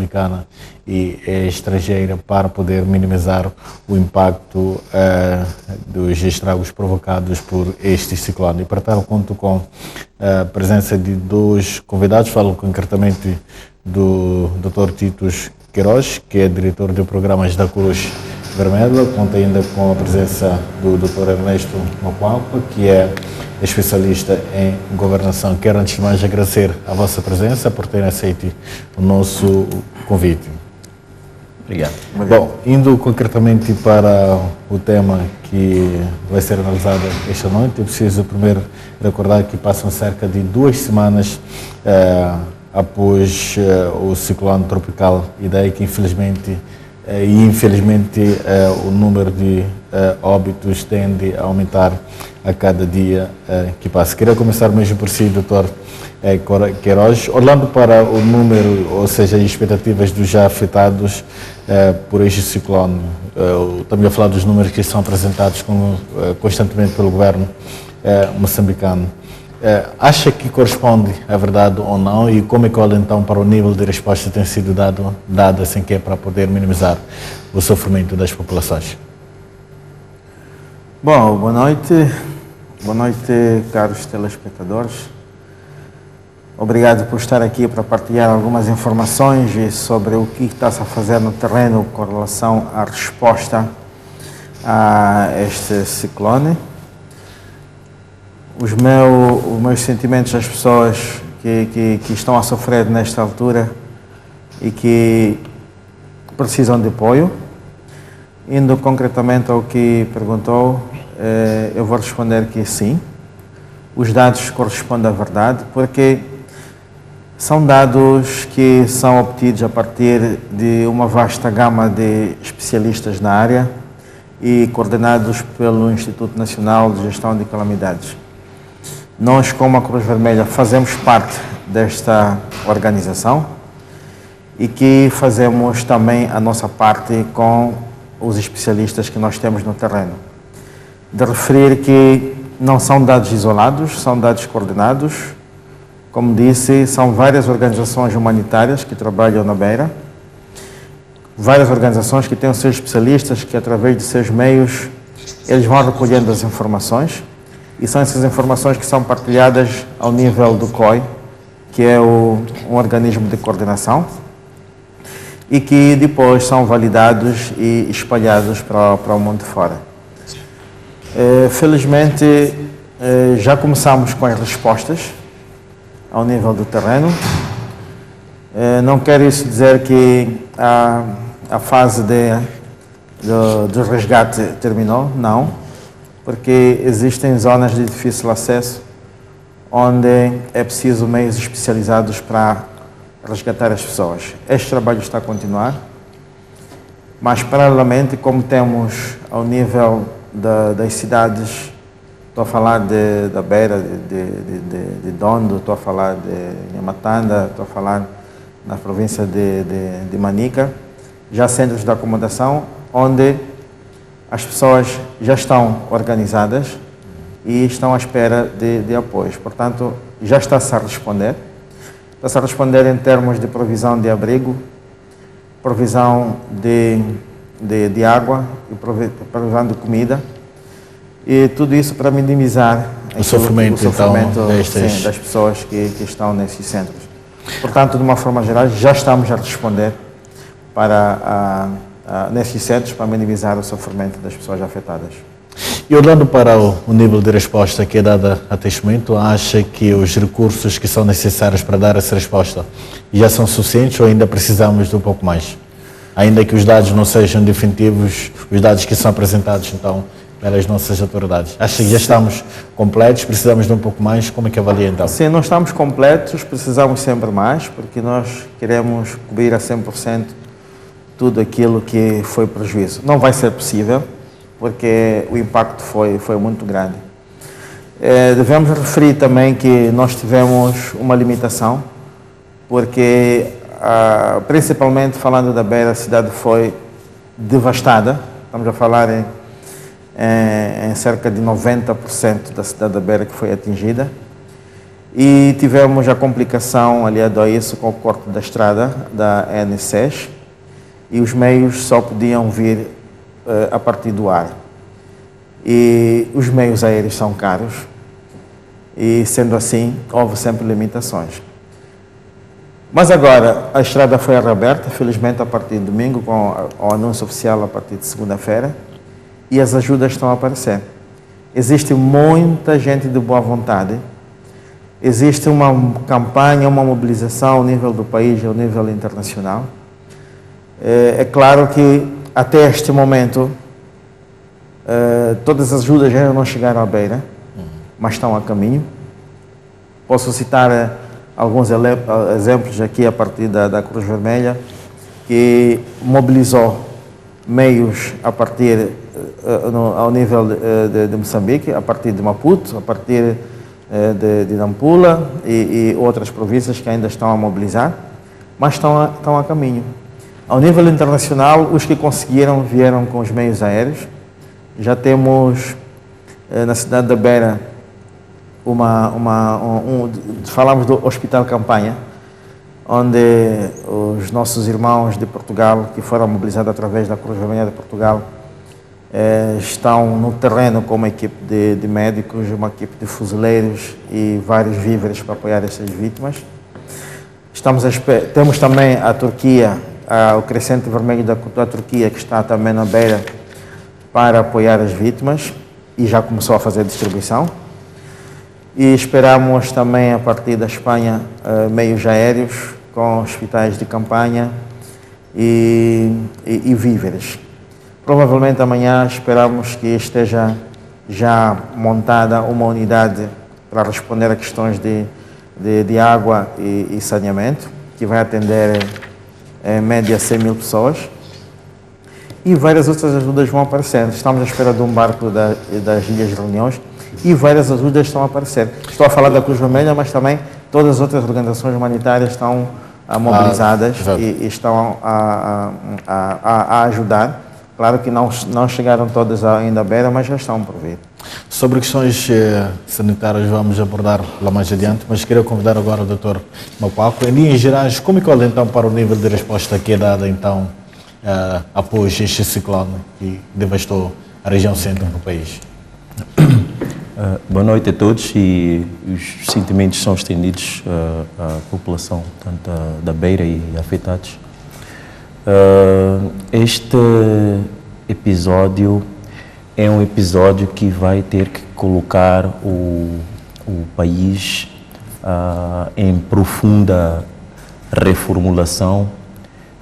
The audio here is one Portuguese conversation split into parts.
moçambicana e estrangeira para poder minimizar o impacto dos estragos provocados por este ciclone. E para tal, conto com a presença de dois convidados, falo concretamente do Dr. Titus Queiroz, que é diretor de programas da Cruz Vermelha, conta ainda com a presença do Dr. Ernesto Macuampa, que é especialista em governação. Quero antes de mais agradecer a vossa presença por terem aceito o nosso convite. Obrigado. Bom, indo concretamente para o tema que vai ser analisado esta noite, eu preciso primeiro recordar que passam cerca de 2 semanas após o ciclone tropical Idai, que infelizmente o número de óbitos tende a aumentar a cada dia que passa. Queria começar mesmo por si, Dr. Queiroz, olhando para o número, ou seja, as expectativas dos já afetados por este ciclone. Estamos a falar dos números que são apresentados constantemente pelo governo moçambicano. Acha que corresponde à verdade ou não, e como é que olha então para o nível de resposta que tem sido dado assim, que é para poder minimizar o sofrimento das populações? Bom, boa noite, caros telespectadores. Obrigado por estar aqui para partilhar algumas informações sobre o que está-se a fazer no terreno com relação à resposta a este ciclone. Os meus sentimentos das pessoas que estão a sofrer nesta altura e que precisam de apoio. Indo concretamente ao que perguntou, eu vou responder que sim, os dados correspondem à verdade, porque são dados que são obtidos a partir de uma vasta gama de especialistas na área e coordenados pelo Instituto Nacional de Gestão de Calamidades. Nós, como a Cruz Vermelha, fazemos parte desta organização e que fazemos também a nossa parte com os especialistas que nós temos no terreno. De referir que não são dados isolados, são dados coordenados. Como disse, são várias organizações humanitárias que trabalham na beira, várias organizações que têm os seus especialistas que, através de seus meios, eles vão recolhendo as informações. E são essas informações que são partilhadas ao nível do COI, que é um organismo de coordenação, e que depois são validados e espalhados para o mundo fora. Felizmente, já começamos com as respostas ao nível do terreno. Não quer isso dizer que a fase do resgate terminou, não. Porque existem zonas de difícil acesso onde é preciso meios especializados para resgatar as pessoas. Este trabalho está a continuar, mas paralelamente, como temos ao nível das cidades, estou a falar da Beira, de Dondo, estou a falar de Nhamatanda, estou a falar na província de Manica, já centros de acomodação onde as pessoas já estão organizadas e estão à espera de apoios. Portanto, já está-se a responder. Está-se a responder em termos de provisão de abrigo, provisão de água e provisão de comida. E tudo isso para minimizar o sofrimento das pessoas que estão nesses centros. Portanto, de uma forma geral, já estamos a responder nesses centros para minimizar o sofrimento das pessoas afetadas. E olhando para o nível de resposta que é dada até este momento, acha que os recursos que são necessários para dar essa resposta já são suficientes ou ainda precisamos de um pouco mais? Ainda que os dados não sejam definitivos, os dados que são apresentados então pelas nossas autoridades. Acha que já estamos completos, precisamos de um pouco mais? Como é que avalia então? Sim, não estamos completos, precisamos sempre mais, porque nós queremos cobrir a 100% tudo aquilo que foi prejuízo. Não vai ser possível, porque o impacto foi muito grande. Devemos referir também que nós tivemos uma limitação, porque, principalmente falando da Beira, a cidade foi devastada. Estamos a falar em cerca de 90% da cidade da Beira que foi atingida. E tivemos a complicação aliado a isso com o corte da estrada da N6 e os meios só podiam vir a partir do ar. E os meios aéreos são caros e, sendo assim, houve sempre limitações. Mas agora a estrada foi reaberta, felizmente a partir de domingo, com o anúncio oficial a partir de segunda-feira, e as ajudas estão a aparecer. Existe muita gente de boa vontade, existe uma campanha, uma mobilização ao nível do país e ao nível internacional. É claro que até este momento todas as ajudas ainda não chegaram à Beira, mas estão a caminho. Posso citar alguns exemplos aqui a partir da Cruz Vermelha, que mobilizou meios a partir ao nível de Moçambique, a partir de Maputo, a partir de Nampula e outras províncias que ainda estão a mobilizar, mas estão a caminho. Ao nível internacional, os que conseguiram vieram com os meios aéreos. Já temos na cidade da Beira falamos do Hospital Campanha, onde os nossos irmãos de Portugal, que foram mobilizados através da Cruz Vermelha de Portugal, estão no terreno com uma equipe de médicos, uma equipe de fuzileiros e vários víveres para apoiar essas vítimas. Temos também a Turquia, o Crescente Vermelho da Turquia, que está também na Beira para apoiar as vítimas e já começou a fazer a distribuição. E esperamos também, a partir da Espanha, meios aéreos com hospitais de campanha e víveres. Provavelmente amanhã esperamos que esteja já montada uma unidade para responder a questões de água e saneamento, que vai atender em média 100 mil pessoas. E várias outras ajudas vão aparecendo. Estamos à espera de um barco das Ilhas Reuniões e várias ajudas estão a aparecer. Estou a falar da Cruz Vermelha, mas também todas as outras organizações humanitárias estão mobilizadas e estão a ajudar. Claro que não chegaram todas ainda à Beira, mas já estão por vir. Sobre questões sanitárias vamos abordar lá mais adiante, mas queria convidar agora o Dr. Mapaco. Em linhas gerais, como é que olha então para o nível de resposta que é dada então após este ciclone que devastou a região centro do país? Boa noite a todos e os sentimentos são estendidos à população, tanto da Beira e afetados. Este episódio é um episódio que vai ter que colocar o país em profunda reformulação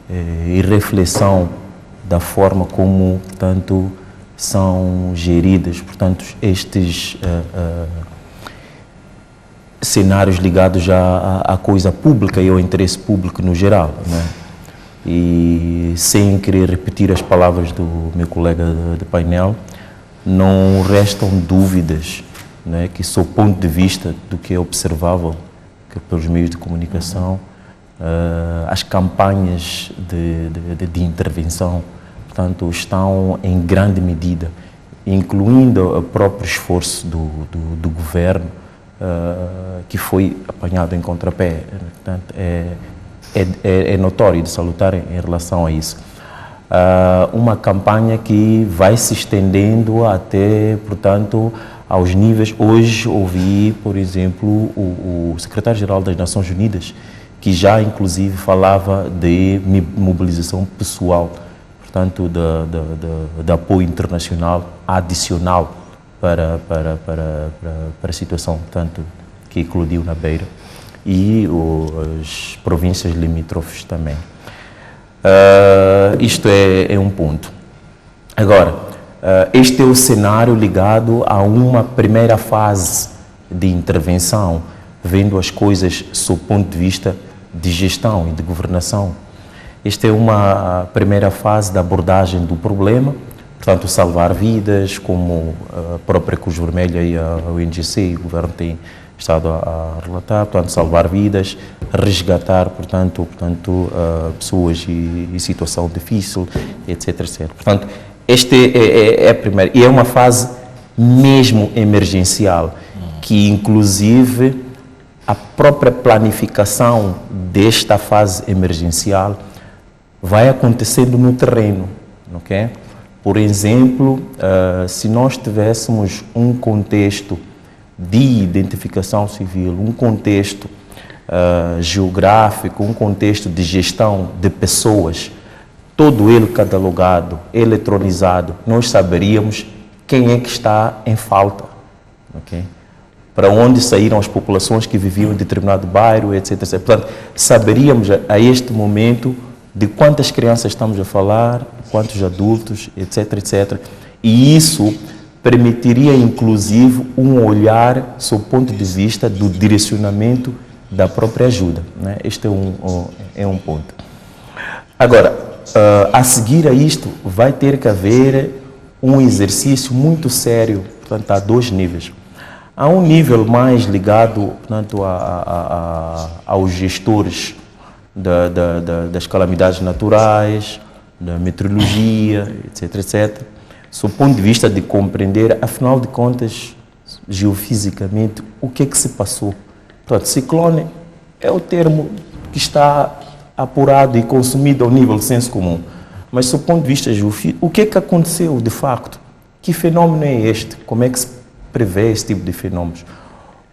e reflexão da forma como, portanto, são geridas, portanto, estes cenários ligados à coisa pública e ao interesse público no geral, né? E sem querer repetir as palavras do meu colega de painel, não restam dúvidas, né, que, sob o ponto de vista do que é observável que pelos meios de comunicação, as campanhas de intervenção, portanto, estão em grande medida, incluindo o próprio esforço do governo, que foi apanhado em contrapé. Portanto, é notório de salutar em relação a isso. Uma campanha que vai se estendendo até, portanto, aos níveis. Hoje ouvi, por exemplo, o secretário-geral das Nações Unidas, que já inclusive falava de mobilização pessoal, portanto, de apoio internacional adicional para a situação, portanto, que eclodiu na Beira e as províncias limítrofes também. Isto é um ponto. Agora, este é o cenário ligado a uma primeira fase de intervenção, vendo as coisas sob o ponto de vista de gestão e de governação. Esta é uma primeira fase da abordagem do problema, portanto, salvar vidas, como a própria Cruz Vermelha e a ONGC, o governo tem estado a relatar, portanto, salvar vidas, resgatar, portanto pessoas em situação difícil, etc, etc. Portanto, esta é a primeira, e é uma fase mesmo emergencial, que inclusive a própria planificação desta fase emergencial vai acontecendo no terreno, ok? Por exemplo, se nós tivéssemos um contexto de identificação civil, um contexto geográfico, um contexto de gestão de pessoas, todo ele catalogado, eletronizado, nós saberíamos quem é que está em falta, ok? Para onde saíram as populações que viviam em determinado bairro, etc, etc. Portanto, saberíamos a este momento de quantas crianças estamos a falar, quantos adultos, etc, etc. E isso permitiria, inclusive, um olhar sob o ponto de vista do direcionamento da própria ajuda, né? Este é um ponto. Agora, a seguir a isto, vai ter que haver um exercício muito sério, portanto, a 2 níveis. Há um nível mais ligado, portanto, aos gestores das calamidades naturais, da meteorologia, etc, etc, sob o ponto de vista de compreender, afinal de contas, geofisicamente, o que é que se passou. Portanto, ciclone é o termo que está apurado e consumido ao nível de senso comum. Mas, sob o ponto de vista geofísico, o que é que aconteceu de facto? Que fenómeno é este? Como é que se prevê esse tipo de fenómenos?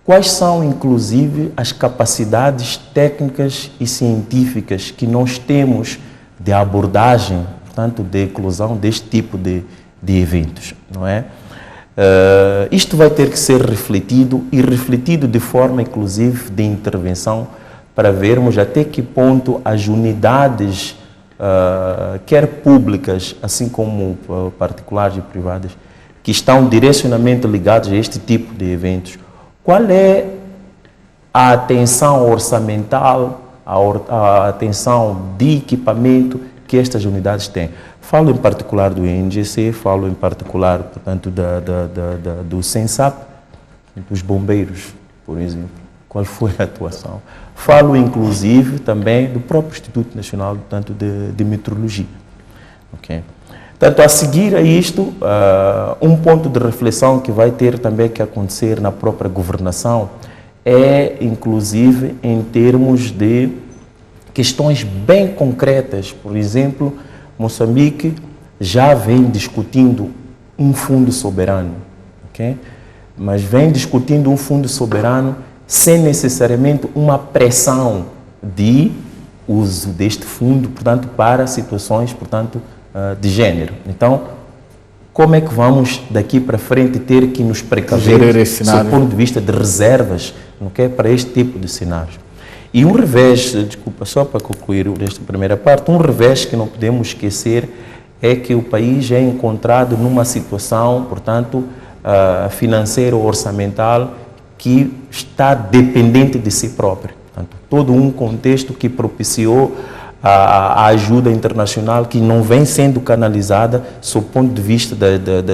Quais são, inclusive, as capacidades técnicas e científicas que nós temos de abordagem, portanto, de eclosão deste tipo de eventos, não é? Isto vai ter que ser refletido e refletido de forma, inclusive, de intervenção para vermos até que ponto as unidades, quer públicas, assim como particulares e privadas, que estão direcionamente ligados a este tipo de eventos, qual é a atenção orçamental, a atenção de equipamento que estas unidades têm. Falo em particular do INGC, falo em particular, portanto, do SENSAP, dos bombeiros, por exemplo. Qual foi a atuação? Falo, inclusive, também do próprio Instituto Nacional, portanto, de Meteorologia. Okay? Portanto, a seguir a isto, um ponto de reflexão que vai ter também que acontecer na própria governação é, inclusive, em termos de questões bem concretas. Por exemplo, Moçambique já vem discutindo um fundo soberano, okay? Mas vem discutindo um fundo soberano sem necessariamente uma pressão de uso deste fundo, portanto, para situações, portanto, de género. Então, como é que vamos daqui para frente ter que nos precaver sob o ponto de vista de reservas, okay, para este tipo de cenários? E um revés, desculpa, só para concluir esta primeira parte, um revés que não podemos esquecer é que o país é encontrado numa situação, portanto, financeira ou orçamental que está dependente de si próprio. Portanto, todo um contexto que propiciou a ajuda internacional que não vem sendo canalizada sob o ponto de vista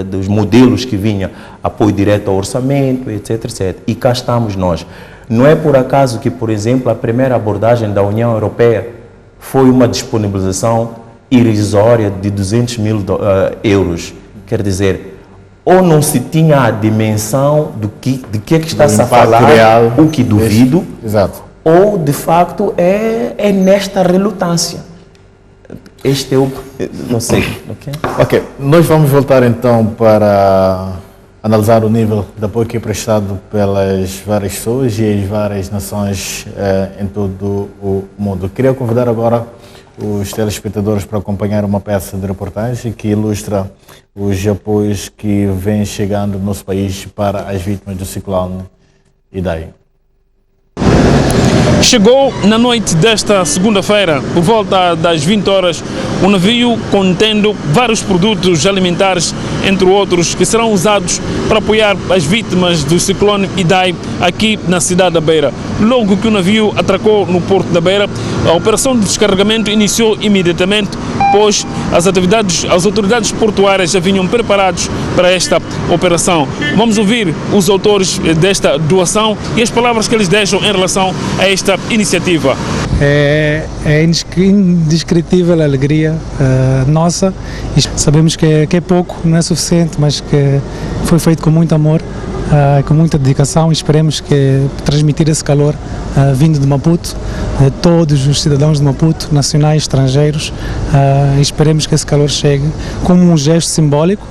dos modelos que vinha, apoio direto ao orçamento, etc, etc. E cá estamos nós. Não é por acaso que, por exemplo, a primeira abordagem da União Europeia foi uma disponibilização irrisória de 200 mil euros. Quer dizer, ou não se tinha a dimensão de que é que está-se a falar, real, o que duvido, exato, ou de facto é nesta relutância. Este é o... não sei. Okay? Ok, nós vamos voltar então para analisar o nível de apoio que é prestado pelas várias pessoas e as várias nações em todo o mundo. Queria convidar agora os telespectadores para acompanhar uma peça de reportagem que ilustra os apoios que vêm chegando no nosso país para as vítimas do ciclone Idai. Chegou na noite desta segunda-feira, por volta das 20 horas, um navio contendo vários produtos alimentares, entre outros, que serão usados para apoiar as vítimas do ciclone Idai aqui na cidade da Beira. Logo que o navio atracou no porto da Beira, a operação de descarregamento iniciou imediatamente, pois as autoridades portuárias já vinham preparados para esta operação. Vamos ouvir os autores desta doação e as palavras que eles deixam em relação a esta iniciativa. É indescritível a alegria nossa. Sabemos que é pouco, não é suficiente, mas que foi feito com muito amor com muita dedicação. Esperemos que transmitir esse calor vindo de Maputo, todos os cidadãos de Maputo, nacionais, estrangeiros, esperemos que esse calor chegue como um gesto simbólico,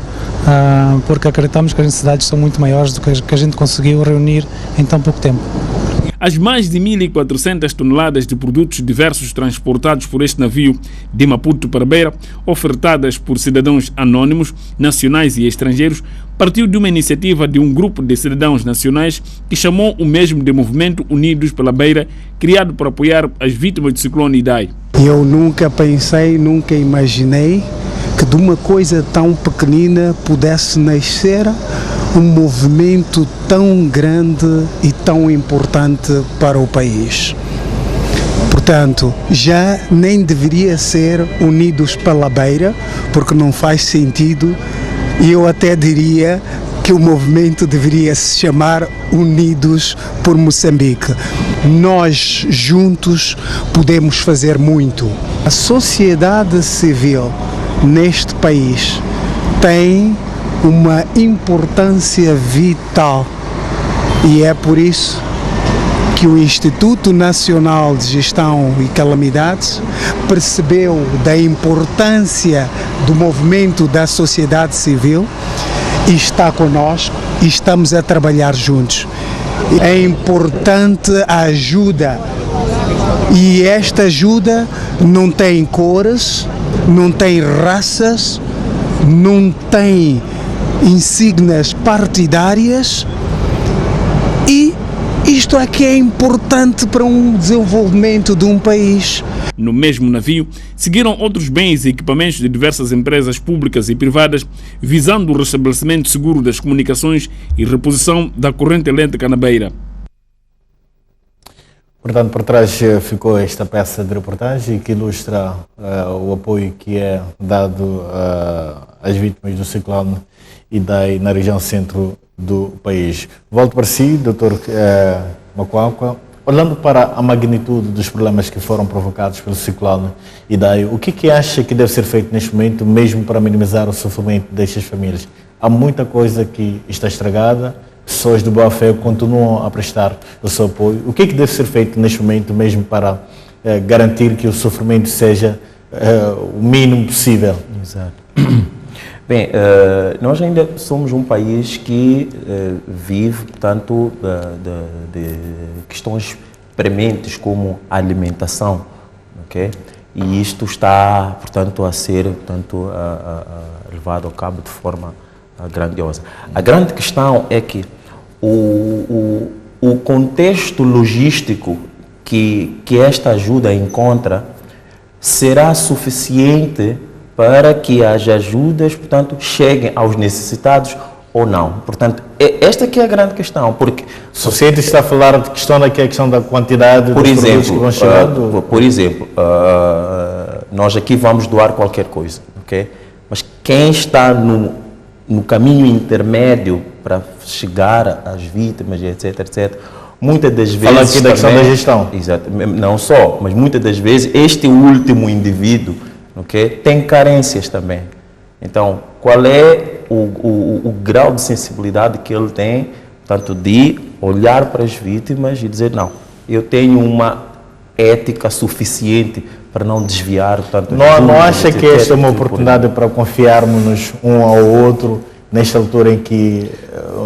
porque acreditamos que as necessidades são muito maiores do que a gente conseguiu reunir em tão pouco tempo. As mais de 1.400 toneladas de produtos diversos transportados por este navio de Maputo para Beira, ofertadas por cidadãos anónimos, nacionais e estrangeiros, partiu de uma iniciativa de um grupo de cidadãos nacionais que chamou o mesmo de Movimento Unidos pela Beira, criado para apoiar as vítimas do ciclone Idai. Eu nunca pensei, nunca imaginei que de uma coisa tão pequenina pudesse nascer um movimento tão grande e tão importante para o país. Portanto, já nem deveria ser Unidos pela Beira, porque não faz sentido, e eu até diria que o movimento deveria se chamar Unidos por Moçambique. Nós juntos podemos fazer muito. A sociedade civil neste país tem uma importância vital e é por isso que o Instituto Nacional de Gestão e Calamidades percebeu da importância do movimento da sociedade civil e está conosco e estamos a trabalhar juntos. É importante a ajuda e esta ajuda não tem cores, não tem raças, não tem insígnias partidárias e isto é que é importante para um desenvolvimento de um país. No mesmo navio, seguiram outros bens e equipamentos de diversas empresas públicas e privadas, visando o restabelecimento seguro das comunicações e reposição da corrente elétrica na Beira. Portanto, por trás ficou esta peça de reportagem que ilustra o apoio que é dado às vítimas do ciclone Idai na região centro do país. Volto para si, Dr. Macuacua. Olhando para a magnitude dos problemas que foram provocados pelo ciclone Idai, o que acha que deve ser feito neste momento, mesmo para minimizar o sofrimento destas famílias? Há muita coisa que está estragada, pessoas de boa fé continuam a prestar o seu apoio. O que deve ser feito neste momento, mesmo para garantir que o sofrimento seja o mínimo possível? Exato. Bem, nós ainda somos um país que vive, portanto, de questões prementes como a alimentação, ok? E isto está, portanto, a ser, portanto, levado a cabo de forma grandiosa. A grande questão é que o contexto logístico que esta ajuda encontra será suficiente para que as ajudas, portanto, cheguem aos necessitados ou não. Portanto, esta que é a grande questão, porque... O ciente está a falar de questão daqui, a questão da quantidade dos produtos que vão chegando? Por exemplo, nós aqui vamos doar qualquer coisa, ok? Mas quem está no caminho intermédio para chegar às vítimas, etc, etc, muitas das vezes... Fala aqui da questão da gestão. Exato, não só, mas muitas das vezes este último indivíduo, okay, tem carências também. Então, qual é o grau de sensibilidade que ele tem, portanto, de olhar para as vítimas e dizer, não, eu tenho uma ética suficiente para não desviar, portanto... Não acha que esta é uma oportunidade para confiarmos um ao outro, nesta altura em que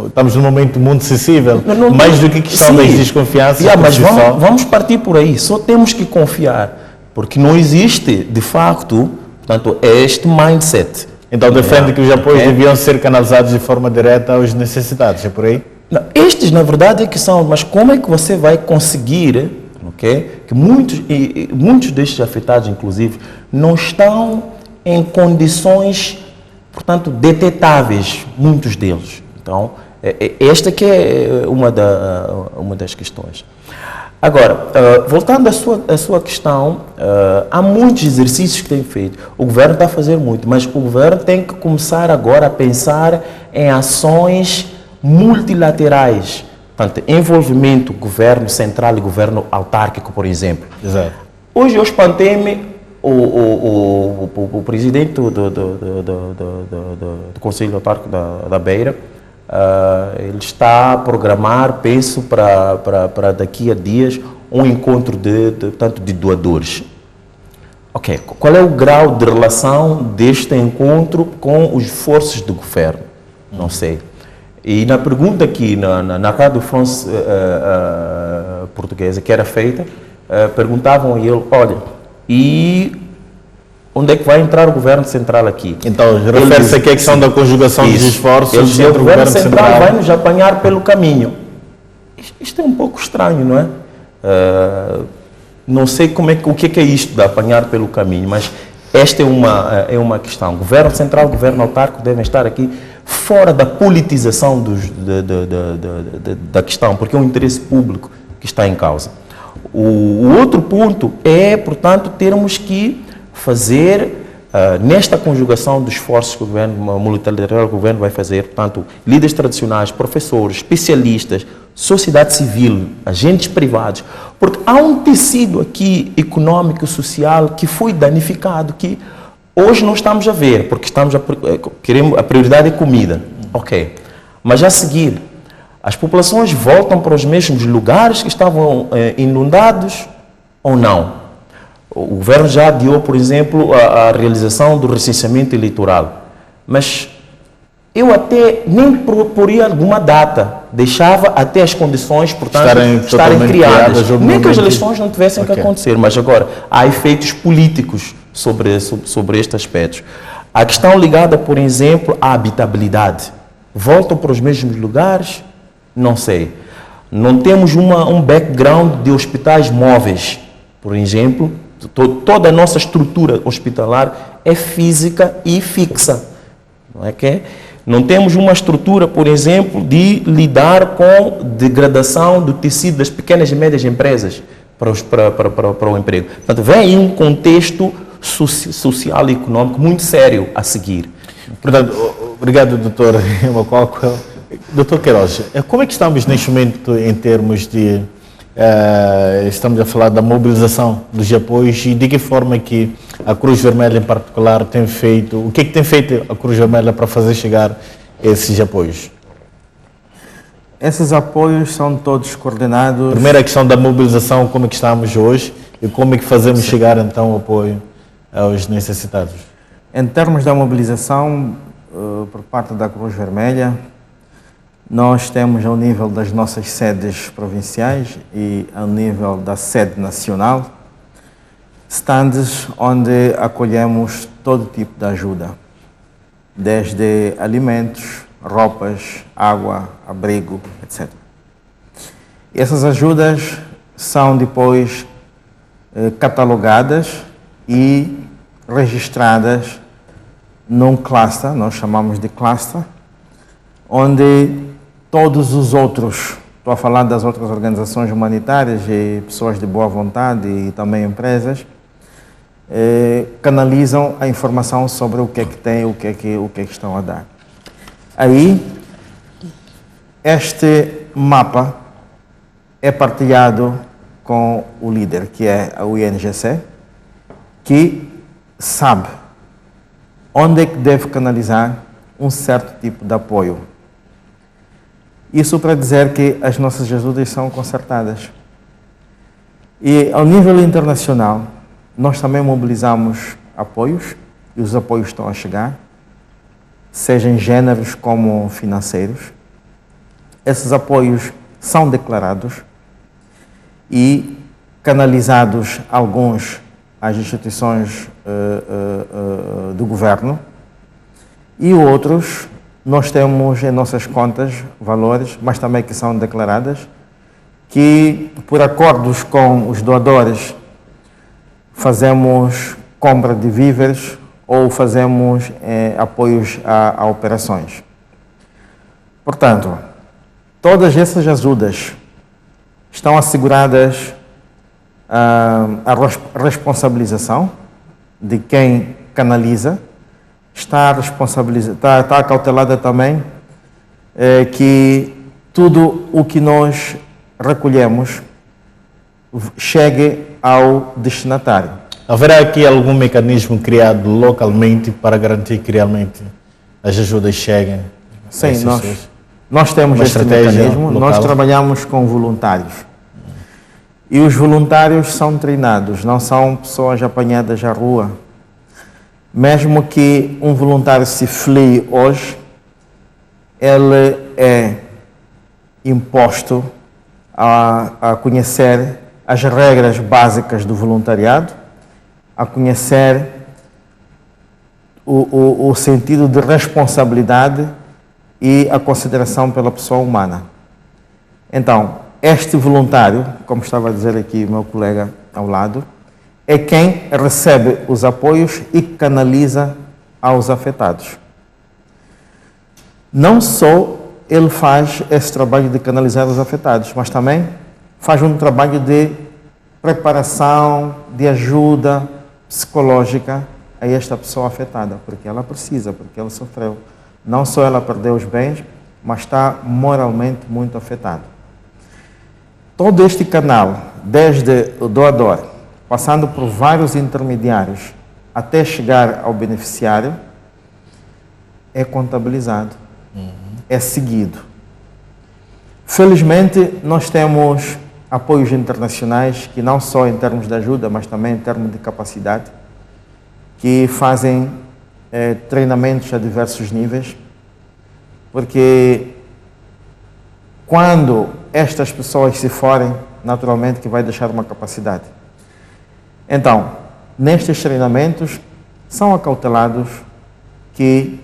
estamos num momento muito sensível, mais do que questão das desconfianças? Mas vamos partir por aí, só temos que confiar. Porque não existe, de facto, portanto, este mindset. Então defende que os apoios deviam ser canalizados de forma direta aos necessitados, é por aí? Não, estes, na verdade, é que são, mas como é que você vai conseguir, okay, que muitos destes afetados, inclusive, não estão em condições, portanto, detetáveis, muitos deles. Então, esta que é uma das questões. Agora, voltando à sua questão, há muitos exercícios que tem feito. O governo está a fazer muito, mas o governo tem que começar agora a pensar em ações multilaterais. Portanto, envolvimento governo central e governo autárquico, por exemplo. Exato. Hoje eu espantei-me o presidente do Conselho Autárquico da Beira ele está a programar, penso, para daqui a dias, um encontro de doadores. Ok, qual é o grau de relação deste encontro com os esforços do governo? Não sei. E na pergunta aqui, na Rádio France portuguesa, que era feita, perguntavam a ele, olha, e onde é que vai entrar o governo central aqui? Então, refere-se aqui à questão da conjugação dos esforços entre o governo central vai nos apanhar pelo caminho. Isto é um pouco estranho, não é? Não sei o que é isto de apanhar pelo caminho, mas esta é uma questão. Governo central, governo autárquico devem estar aqui fora da politização da questão, porque é um interesse público que está em causa. O outro ponto é, portanto, termos que fazer, nesta conjugação dos esforços que o governo multilateral, o governo vai fazer, portanto, líderes tradicionais, professores, especialistas, sociedade civil, agentes privados, porque há um tecido aqui econômico, social, que foi danificado, que hoje não estamos a ver, porque a prioridade é comida. Ok. Mas a seguir, as populações voltam para os mesmos lugares que estavam inundados ou não? O governo já adiou, por exemplo, a realização do recenseamento eleitoral. Mas eu até nem proporia alguma data, deixava até as condições, portanto, estarem criadas. Nem que as eleições não tivessem que acontecer, mas agora há efeitos políticos sobre estes aspectos. A questão ligada, por exemplo, à habitabilidade. Voltam para os mesmos lugares? Não sei. Não temos um background de hospitais móveis, por exemplo. Toda a nossa estrutura hospitalar é física e fixa. Não é que? Não temos uma estrutura, por exemplo, de lidar com degradação do tecido das pequenas e médias empresas para o emprego. Portanto, vem aí um contexto social e econômico muito sério a seguir. Portanto, obrigado, doutor Macoco. Doutor Queiroz, como é que estamos neste momento em termos de... estamos a falar da mobilização dos apoios e de que forma que a Cruz Vermelha em particular tem feito, o que é que tem feito a Cruz Vermelha para fazer chegar esses apoios? Esses apoios são todos coordenados... Primeiro a questão da mobilização, como é que estamos hoje e como é que fazemos chegar então o apoio aos necessitados? Em termos da mobilização por parte da Cruz Vermelha, nós temos ao nível das nossas sedes provinciais e ao nível da sede nacional, stands onde acolhemos todo tipo de ajuda, desde alimentos, roupas, água, abrigo, etc. E essas ajudas são depois catalogadas e registradas num cluster, nós chamamos de cluster, onde todos os outros, estou a falar das outras organizações humanitárias e pessoas de boa vontade e também empresas, canalizam a informação sobre o que é que tem, o que é que estão a dar. Aí, este mapa é partilhado com o líder, que é a UNGC, que sabe onde é que deve canalizar um certo tipo de apoio. Isso para dizer que as nossas ajudas são concertadas. E ao nível internacional, nós também mobilizamos apoios, e os apoios estão a chegar, sejam géneros como financeiros. Esses apoios são declarados e canalizados, alguns, às instituições do governo, e outros nós temos em nossas contas valores, mas também que são declaradas, que por acordos com os doadores fazemos compra de víveres ou fazemos apoios a operações. Portanto, todas essas ajudas estão asseguradas a responsabilização de quem canaliza, está acautelada também que tudo o que nós recolhemos chegue ao destinatário. Haverá aqui algum mecanismo criado localmente para garantir que realmente as ajudas cheguem? Sim, Nós temos uma este estratégia mecanismo, local? nós trabalhamos com voluntários. E os voluntários são treinados, não são pessoas apanhadas à rua. Mesmo que um voluntário se filie hoje, ele é imposto a conhecer as regras básicas do voluntariado, a conhecer o sentido de responsabilidade e a consideração pela pessoa humana. Então, este voluntário, como estava a dizer aqui meu colega ao lado, é quem recebe os apoios e canaliza aos afetados. Não só ele faz esse trabalho de canalizar os afetados, mas também faz um trabalho de preparação, de ajuda psicológica a esta pessoa afetada, porque ela precisa, porque ela sofreu. Não só ela perdeu os bens, mas está moralmente muito afetada. Todo este canal, desde o doador, passando por vários intermediários, até chegar ao beneficiário, é contabilizado, é seguido. Felizmente, nós temos apoios internacionais, que não só em termos de ajuda, mas também em termos de capacidade, que fazem treinamentos a diversos níveis, porque quando estas pessoas se forem, naturalmente que vai deixar uma capacidade. Então, nestes treinamentos, são acautelados que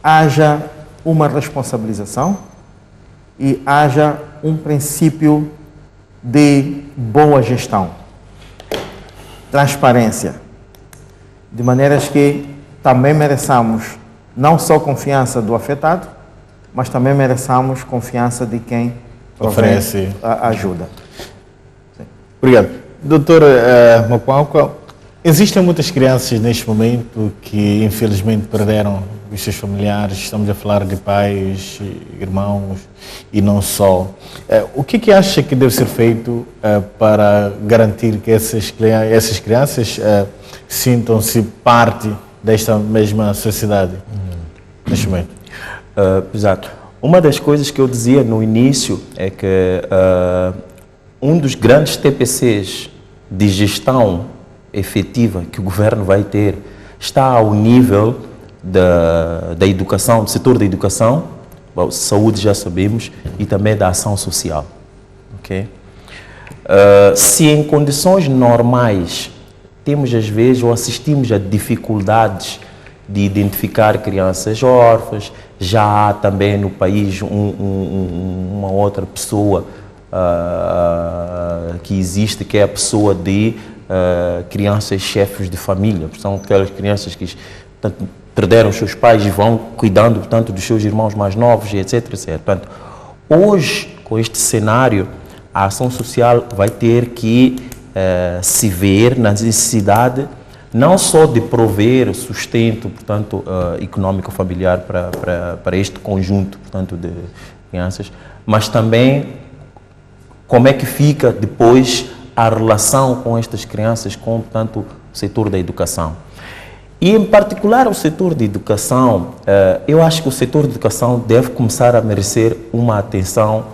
haja uma responsabilização e haja um princípio de boa gestão, transparência, de maneiras que também mereçamos não só confiança do afetado, mas também mereçamos confiança de quem oferece a ajuda. Sim. Obrigado. Doutor Macuauca, existem muitas crianças neste momento que infelizmente perderam os seus familiares, estamos a falar de pais, irmãos e não só. O que acha que deve ser feito para garantir que essas crianças sintam-se parte desta mesma sociedade neste momento? Exato. Uma das coisas que eu dizia no início é que um dos grandes TPCs de gestão efetiva que o governo vai ter está ao nível da educação, do setor da educação, saúde já sabemos, e também da ação social. Okay? Se em condições normais temos às vezes ou assistimos a dificuldades de identificar crianças órfãs, já há também no país uma outra pessoa que existe, que é a pessoa de crianças chefes de família. São aquelas crianças que perderam os seus pais e vão cuidando, portanto, dos seus irmãos mais novos, etc, etc. Portanto, hoje, com este cenário, a ação social vai ter que se ver na necessidade não só de prover sustento, portanto, econômico familiar para este conjunto, portanto, de crianças, mas também como é que fica depois a relação com estas crianças com, portanto, o setor da educação. E, em particular, o setor de educação, eu acho que o setor de educação deve começar a merecer uma atenção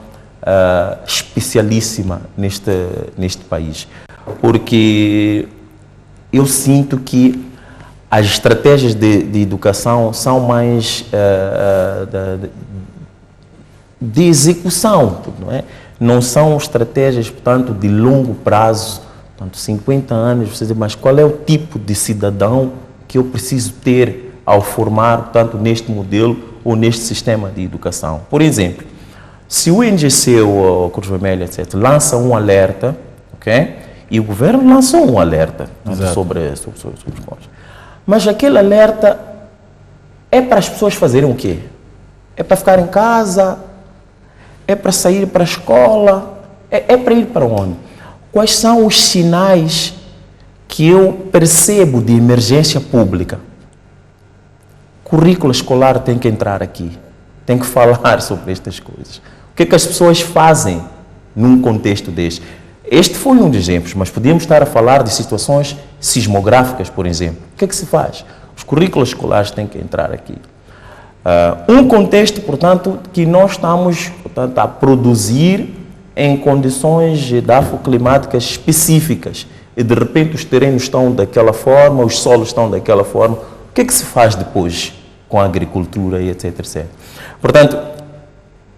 especialíssima neste país, porque eu sinto que as estratégias de educação são mais de execução, não é? Não são estratégias, portanto, de longo prazo, portanto, 50 anos, você diz, mas qual é o tipo de cidadão que eu preciso ter ao formar, portanto, neste modelo ou neste sistema de educação? Por exemplo, se o INGC ou a Cruz Vermelha, etc., lança um alerta, ok? E o governo lançou um alerta sobre os pontos. Mas aquele alerta é para as pessoas fazerem o quê? É para ficar em casa? É para sair para a escola? É para ir para onde? Quais são os sinais que eu percebo de emergência pública? Currículo escolar tem que entrar aqui. Tem que falar sobre estas coisas. O que é que as pessoas fazem num contexto deste? Este foi um dos exemplos, mas podíamos estar a falar de situações sismográficas, por exemplo. O que é que se faz? Os currículos escolares têm que entrar aqui. Um contexto, portanto, que nós estamos, portanto, a produzir em condições edafoclimáticas específicas e de repente os terrenos estão daquela forma, os solos estão daquela forma. O que é que se faz depois com a agricultura e etc, etc. Portanto,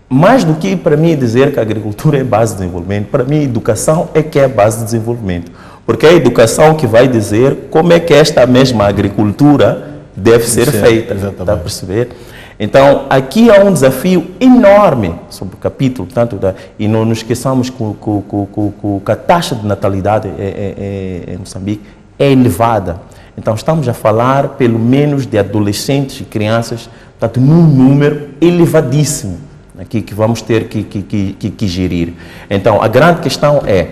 mais do que para mim dizer que a agricultura é base de desenvolvimento, para mim a educação é que é a base de desenvolvimento. Porque é a educação que vai dizer como é que esta mesma agricultura deve ser feita. Está a perceber? Então, aqui há um desafio enorme sobre o capítulo, portanto, e não nos esqueçamos que a taxa de natalidade em Moçambique é elevada. Então, estamos a falar pelo menos de adolescentes e crianças, portanto, num número elevadíssimo aqui que vamos ter que gerir. Então, a grande questão é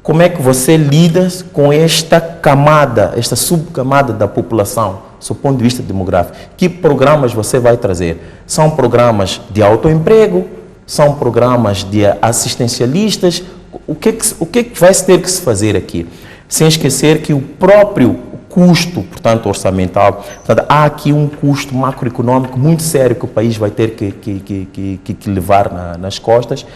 como é que você lida com esta camada, esta subcamada da população, do ponto de vista demográfico. Que programas você vai trazer? São programas de autoemprego? São programas de assistencialistas? O que é que vai ter que se fazer aqui? Sem esquecer que o próprio custo, portanto, orçamental, portanto, há aqui um custo macroeconômico muito sério que o país vai ter que levar nas costas.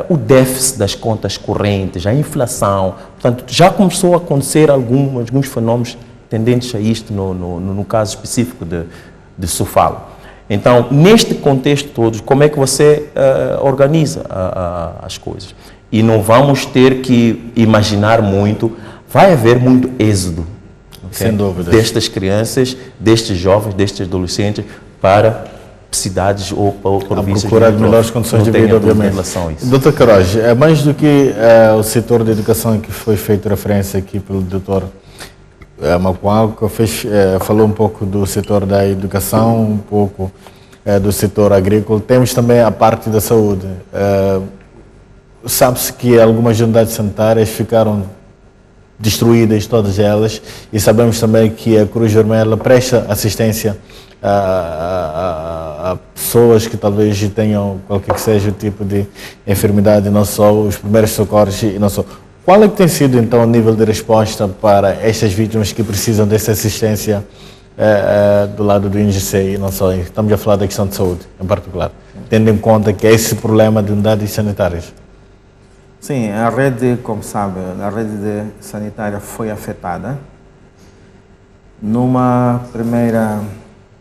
O déficit das contas correntes, a inflação, portanto, já começou a acontecer alguns fenómenos tendentes a isto no caso específico de Sofala. Então, neste contexto todo, como é que você organiza as coisas? E não vamos ter que imaginar muito, vai haver muito êxodo, okay? Sem dúvida, destas crianças, destes jovens, destes adolescentes para cidades ou províncias. Procurar melhores condições de vida, obviamente. Em relação a isso. Doutor Queiroz, é mais do que o setor da educação que foi feito referência aqui pelo doutor Macual, que falou um pouco do setor da educação, um pouco do setor agrícola. Temos também a parte da saúde. Sabe-se que algumas unidades sanitárias ficaram destruídas, todas elas, e sabemos também que a Cruz Vermelha presta assistência a pessoas que talvez tenham qualquer que seja o tipo de enfermidade, não só os primeiros socorros e não só. Qual é que tem sido, então, o nível de resposta para estas vítimas que precisam dessa assistência do lado do INGC e não só? Estamos a falar da questão de saúde, em particular, tendo em conta que é esse problema de unidades sanitárias. Sim, a rede, como sabe, a rede sanitária foi afetada. Numa primeira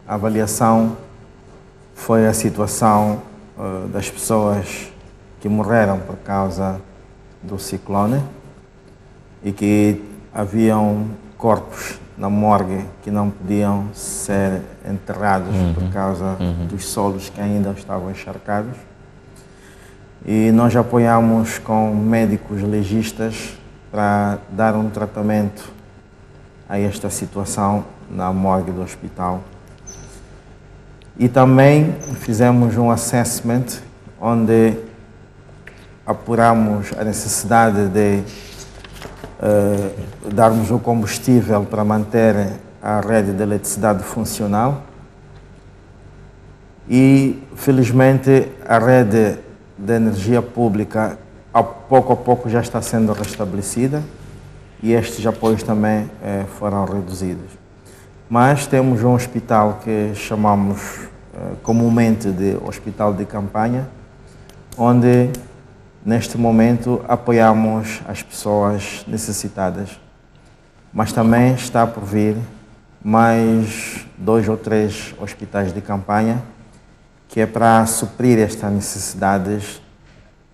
avaliação, foi a situação das pessoas que morreram por causa do ciclone e que haviam corpos na morgue que não podiam ser enterrados por causa dos solos que ainda estavam encharcados. E nós apoiamos com médicos legistas para dar um tratamento a esta situação na morgue do hospital. E também fizemos um assessment onde apuramos a necessidade de darmos o combustível para manter a rede de eletricidade funcional e, felizmente, a rede de energia pública a pouco já está sendo restabelecida e estes apoios também foram reduzidos. Mas temos um hospital que chamamos comumente de hospital de campanha, onde neste momento apoiamos as pessoas necessitadas, mas também está por vir mais 2 ou 3 hospitais de campanha, que é para suprir estas necessidades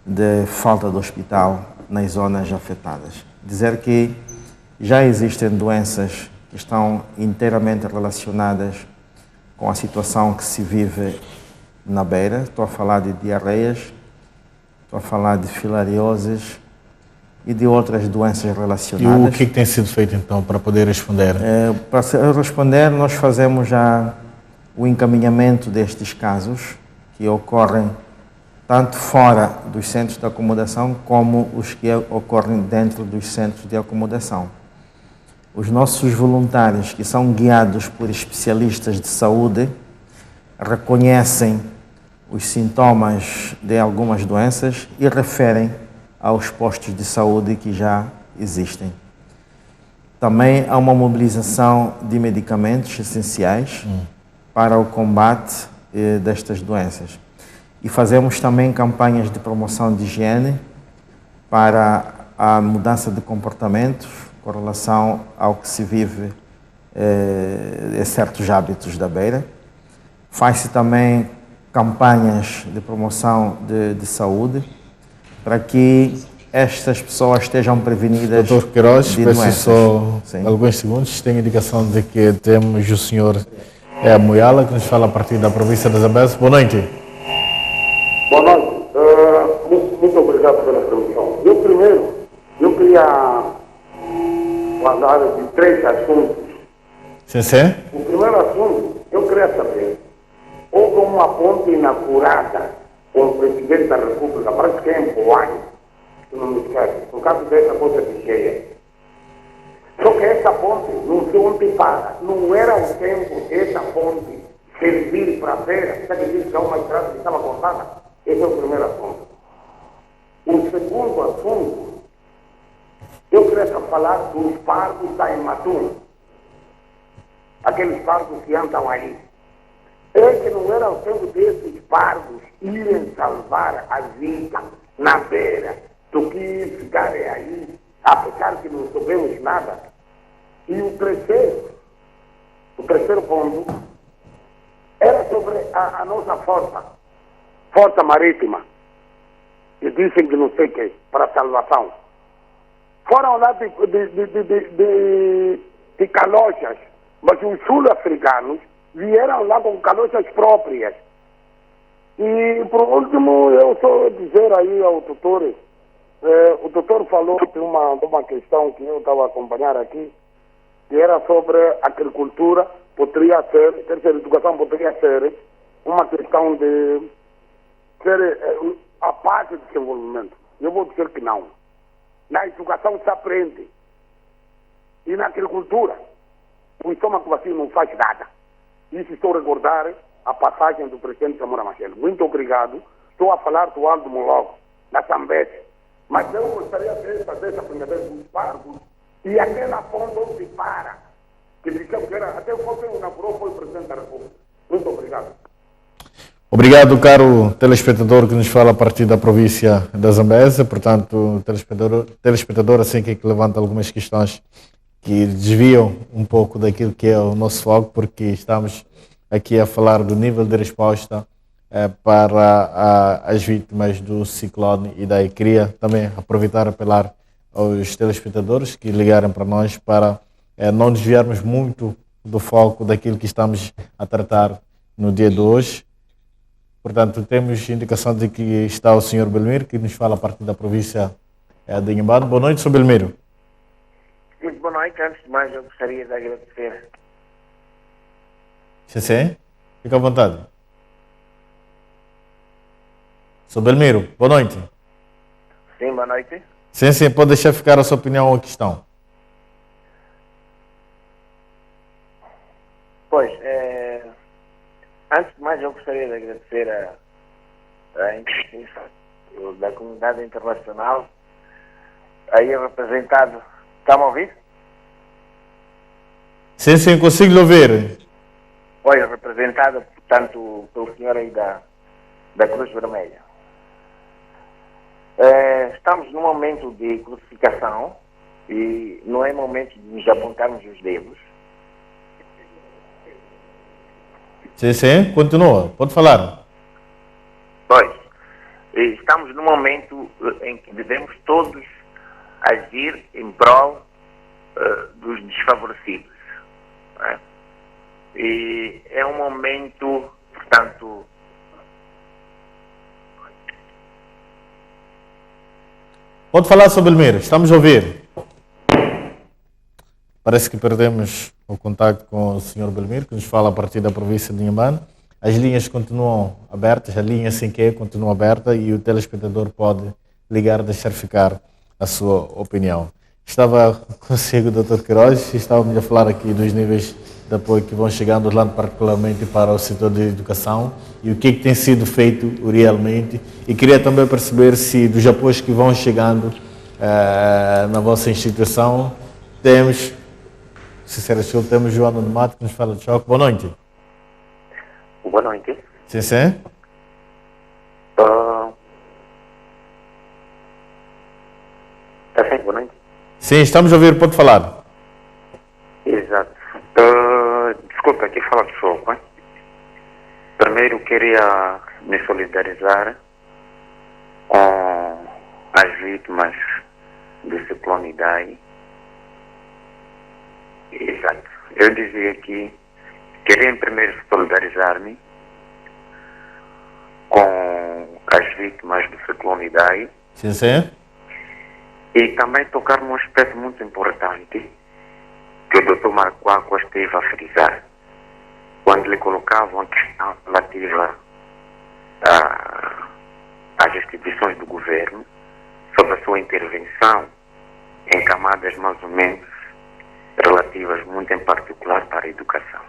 de falta de hospital nas zonas afetadas. Dizer que já existem doenças que estão inteiramente relacionadas com a situação que se vive na beira. Estou a falar de diarreias, estou a falar de filarioses e de outras doenças relacionadas. E o que tem sido feito então para poder responder? Para responder, nós fazemos já o encaminhamento destes casos que ocorrem tanto fora dos centros de acomodação como os que ocorrem dentro dos centros de acomodação. Os nossos voluntários, que são guiados por especialistas de saúde, reconhecem os sintomas de algumas doenças e referem aos postos de saúde que já existem. Também há uma mobilização de medicamentos essenciais para o combate destas doenças. E fazemos também campanhas de promoção de higiene para a mudança de comportamentos com relação ao que se vive em certos hábitos da beira. Faz-se também campanhas de promoção de saúde para que estas pessoas estejam prevenidas. Doutor Queiroz, de peço doenças. só Sim. alguns segundos. Tenho indicação de que temos o senhor Moyala, que nos fala a partir da província de Zambeze. Boa noite. Boa noite. Muito obrigado pela permissão. Eu queria falar de 3 assuntos. Sim, sim. O primeiro assunto, eu queria saber, houve uma ponte inaugurada com o presidente da República, parece que é em Poai, se não me esquece, por causa dessa coisa de cheia. Só que essa ponte não se onde para. Não era o tempo dessa ponte servir para a feira. Sabe que disse que é uma estrada que estava cortada? Esse é o primeiro assunto. O segundo assunto, eu queria falar dos pardos da Ematum. Aqueles pardos que andam aí. É que não era o tempo desses pardos irem salvar a vida na beira do que ficarem aí, apesar que não soubemos nada. E o terceiro ponto, era sobre a nossa força marítima, que dizem que não sei o que, para salvação. Foram lá de calochas, mas os sul-africanos vieram lá com calochas próprias. E, por último, eu só dizer aí ao doutor, o doutor falou de uma questão que eu estava a acompanhar aqui, que era sobre agricultura, poderia ser, terceira educação poderia ser uma questão de ser a parte do desenvolvimento. Eu vou dizer que não. Na educação se aprende. E na agricultura, o estômago vazio não faz nada. Isso estou a recordar a passagem do presidente Samora Machel. Muito obrigado. Estou a falar do Aldo Mologo, da Zambeze. Mas eu gostaria de fazer essa primeira vez dos pardos e aquela ponta onde para. Que dizemos que era, até o qual inaugurou foi o presidente da República. Muito obrigado. Obrigado, caro telespectador que nos fala a partir da província da Zambeze. Portanto, telespectador assim que levanta algumas questões que desviam um pouco daquilo que é o nosso foco, porque estamos aqui a falar do nível de resposta para as vítimas do ciclone, e daí queria também aproveitar e apelar aos telespectadores que ligarem para nós para não desviarmos muito do foco daquilo que estamos a tratar no dia de hoje. Portanto, temos indicação de que está o Sr. Belmiro, que nos fala a partir da província de Inhambane. Boa noite, Sr. Belmiro. Muito boa noite. Antes de mais, eu gostaria de agradecer. Sim, fica à vontade. Sr. Belmiro, boa noite. Sim, boa noite. Sim, pode deixar ficar a sua opinião ou a questão. Pois, antes de mais, eu gostaria de agradecer a insistência da comunidade internacional, aí representado. Está-me a ouvir? Sim, consigo lhe ouvir. Foi representada, portanto, pelo senhor aí da Cruz Vermelha. Estamos num momento de crucificação e não é momento de nos apontarmos os dedos. Sim, continua, pode falar. Pois, estamos num momento em que devemos todos agir em prol dos desfavorecidos. Não é? E é um momento, portanto... Pode falar, Sr. Belmiro, estamos a ouvir. Parece que perdemos o contato com o Sr. Belmiro, que nos fala a partir da província de Inhambane. As linhas continuam abertas, a linha 5E continua aberta e o telespectador pode ligar e deixar ficar a sua opinião. Estava consigo o Dr. Queiroz e estávamos a falar aqui dos níveis de apoio que vão chegando, lá particularmente para o setor de educação e o que tem sido feito realmente. E queria também perceber se dos apoios que vão chegando na vossa instituição, temos Joana de Mato, que nos fala de choque. Boa noite. Boa noite. Sim, sim. Está sim, boa noite. Sim, estamos a ouvir, pode falar. Exato. Desculpa, aqui fala de Soco, hein? Primeiro queria me solidarizar com as vítimas do ciclone Idai. Exato. Eu dizia que queria primeiro solidarizar-me com as vítimas do ciclone Idai. Sim, sim. E também tocar num aspecto muito importante que o Dr. Marco Aqua esteve a frisar, quando lhe colocavam a questão relativa às instituições do governo, sobre a sua intervenção em camadas mais ou menos relativas, muito em particular, para a educação.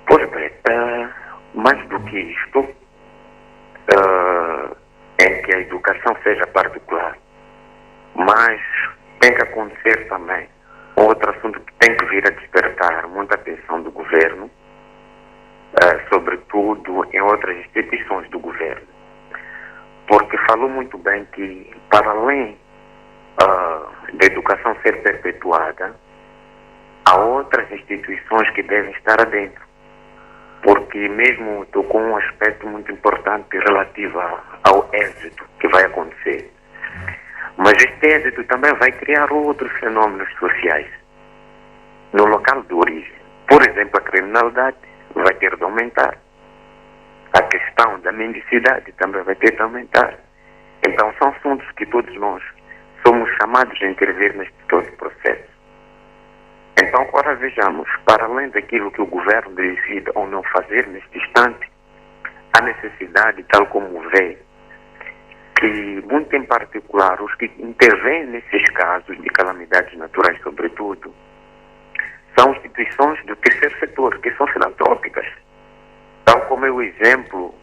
Pois bem, mais do que isto, em que a educação seja particular, mas tem que acontecer também outro assunto que tem que vir a despertar muita atenção do governo, sobretudo em outras instituições do governo. Porque falou muito bem que, para além da educação ser perpetuada, há outras instituições que devem estar adentro. Porque mesmo tocou um aspecto muito importante relativo ao êxito que vai acontecer. Mas este êxito também vai criar outros fenômenos sociais no local de origem. Por exemplo, a criminalidade vai ter de aumentar. A questão da mendicidade também vai ter de aumentar. Então, são assuntos que todos nós somos chamados a intervir neste todo processo. Então, agora vejamos, para além daquilo que o governo decide ou não fazer neste instante, há necessidade, tal como vê, que, muito em particular, os que intervêm nesses casos de calamidades naturais, sobretudo, são instituições do terceiro setor, que são filantrópicas. Tal como é o exemplo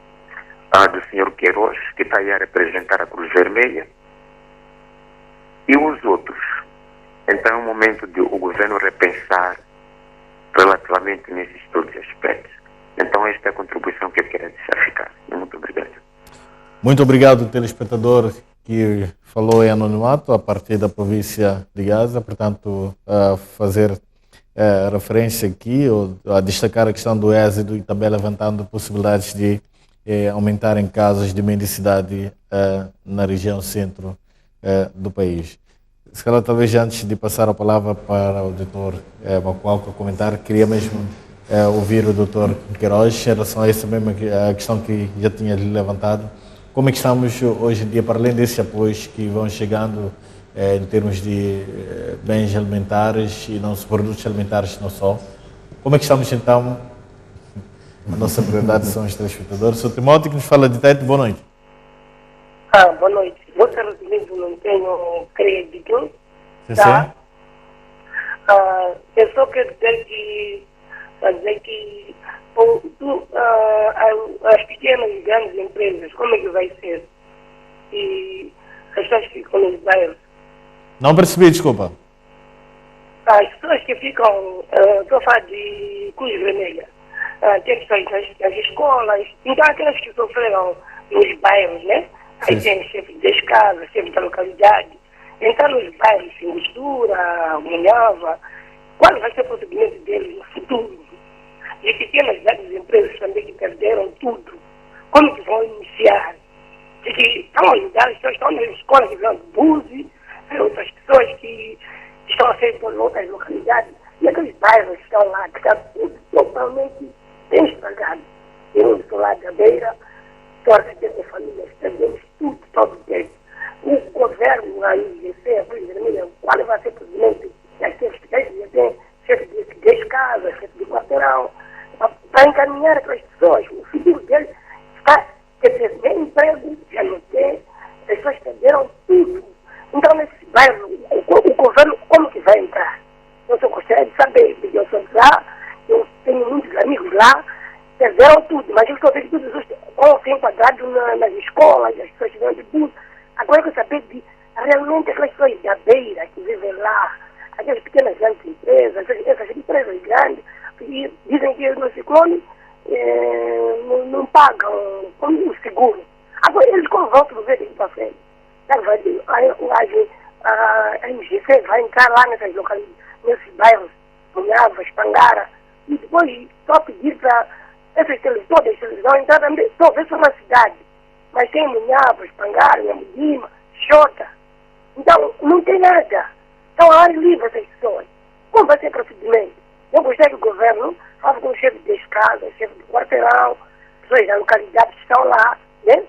do Sr. Queiroz, que está aí a representar a Cruz Vermelha, e os outros. Então é um momento de o governo repensar relativamente nesses todos os aspectos. Então esta é a contribuição que eu quero deixar ficar. Muito obrigado. Muito obrigado, telespectador que falou em anonimato a partir da província de Gaza, portanto, a fazer referência aqui, ou a destacar a questão do êxito e também levantando possibilidades de aumentarem casos de mendicidade na região centro do país. Se calhar, talvez antes de passar a palavra para o Dr. Macualco comentar, queria mesmo ouvir o Dr. Queiroz em relação a essa mesma a questão que já tinha levantado. Como é que estamos hoje em dia, para além desses apoios que vão chegando em termos de bens alimentares e não produtos alimentares não só? Como é que estamos então? A nossa prioridade são os telespectadores. O Timóteo que nos fala de Tete, boa noite. Boa noite. Você resumindo, não tenho crédito. Sim, tá? sim. Eu só quero dizer que as pequenas e grandes empresas, como é que vai ser? E as pessoas que ficam nos bairros. Não percebi, desculpa. As pessoas que ficam, estou a falar de Cruz Vermelha, tem pessoas nas escolas, então aquelas que sofreram nos bairros, né? Aí tem chefe das casas, chefe da localidade. Então nos bairros, Angostura, Munhava, qual vai ser o procedimento deles no futuro? E pequenas e grandes empresas também que perderam tudo, como que vão iniciar? E que estão a ajudar, as pessoas estão nas escolas que vão Buzi, outras pessoas que estão a ser por outras localidades, e aqueles bairros que estão lá, que estão tudo totalmente bem estragados. Eu estou lá da beira, estou a 70 famílias, perdemos tudo, todo o tempo. O governo aí, qual vai ser o procedimento daqueles que têm chefe de casa, chefe de quarteirão, para encaminhar aquelas pessoas? O futuro deles está, quer dizer, nem emprego, já não tem, as pessoas perderam tudo. Então, nesse bairro, o governo, como que vai entrar? Eu só gostaria de saber, porque eu sou de lá, eu tenho muitos amigos lá, perderam tudo, mas eu estou vendo tudo com enquadrado nas escolas, as pessoas vão de bus. Agora eu quero saber de realmente aquelas pessoas da beira que vivem lá, aquelas pequenas grandes empresas, essas empresas grandes, que dizem que no ciclone não pagam como o seguro. Agora eles como vão fazer isso para frente. A MGC vai entrar lá nessas localidades, nesses bairros, Munhava, Espangara, e depois só pedir para essas televisões entrar também, talvez só na cidade, mas tem Munhava, Espangara, Nhambudima, Xota. Então não tem nada. Então a área livre essas pessoas. Como vai ser procedimento? Eu gostei que o governo fale com o chefe de escada, chefe de quarteirão, pessoas da localidade que estão lá, né?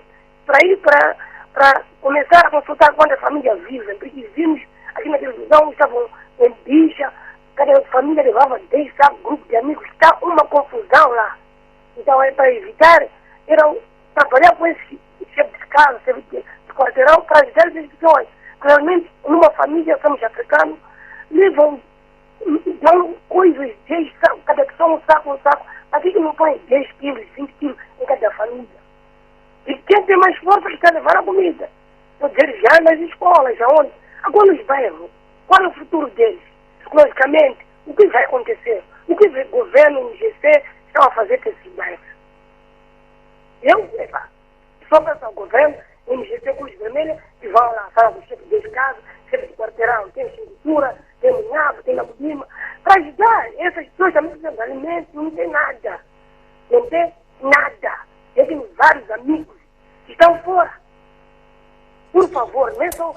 Para começar a consultar quantas famílias vivem, porque vimos aqui na televisão, estavam em bicha, cada família levava 10, grupo de amigos, está uma confusão lá. Então é para evitar, trabalhar com esse chefe de casa, chefe de quarteirão, para evitar essas pessoas. Realmente, numa família, somos africanos, dão coisas, 10 sacos, cada pessoa um saco. Por que não põe 10 quilos, 20 quilos em cada família? E quem tem mais força está levar a comida. Vou dizer, já nas escolas, aonde? Agora nos bairros, qual é o futuro deles? Psicologicamente, o que vai acontecer? O que o governo e o MGC estão a fazer para esses bairros? Só peço ao governo, o MGC Cruz Vermelha, que vão lá, falar com o chefe de casa, chefe de quarteirão, tem Xingutura, tem Munhava, tem Nhambudima, para ajudar. Essas pessoas também precisam de alimentos, não tem nada. Não tem nada. Eu tenho vários amigos que estão fora. Por favor, não é só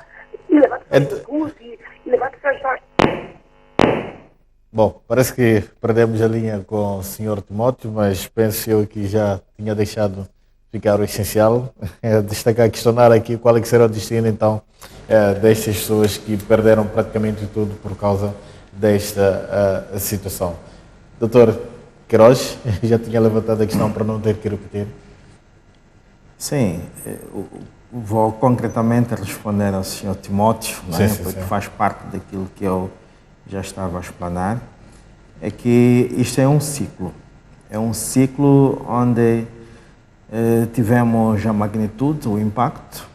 levar pessoas curso e levar pessoas. Bom, parece que perdemos a linha com o Sr. Timóteo, mas penso eu que já tinha deixado ficar o essencial. Destacar, questionar aqui qual é que será o destino então destas pessoas que perderam praticamente tudo por causa desta situação. Doutor Queiroz, já tinha levantado a questão para não ter que repetir. Sim, vou concretamente responder ao Sr. Timóteo, porque faz parte daquilo que eu já estava a explanar, é que isto é um ciclo. É um ciclo onde tivemos a magnitude, o impacto,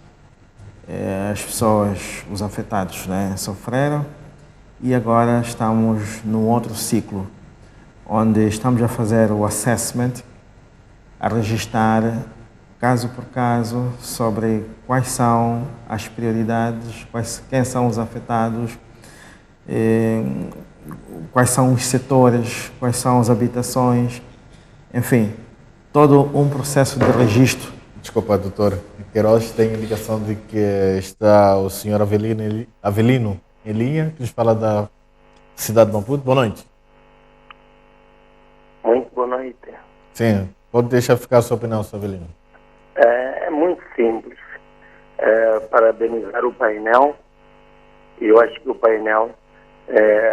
as pessoas, os afetados, sofreram, e agora estamos num outro ciclo, onde estamos a fazer o assessment, a registar caso por caso sobre quais são as prioridades, quem são os afetados, quais são os setores, quais são as habitações, enfim, todo um processo de registro. Desculpa, doutor Queiroz, tem indicação de que está o senhor Avelino em linha, que nos fala da cidade de Maputo. Boa noite. Muito boa noite. Sim, pode deixar ficar a sua opinião, senhor Avelino. É muito simples. Parabenizar o painel. Eu acho que o painel,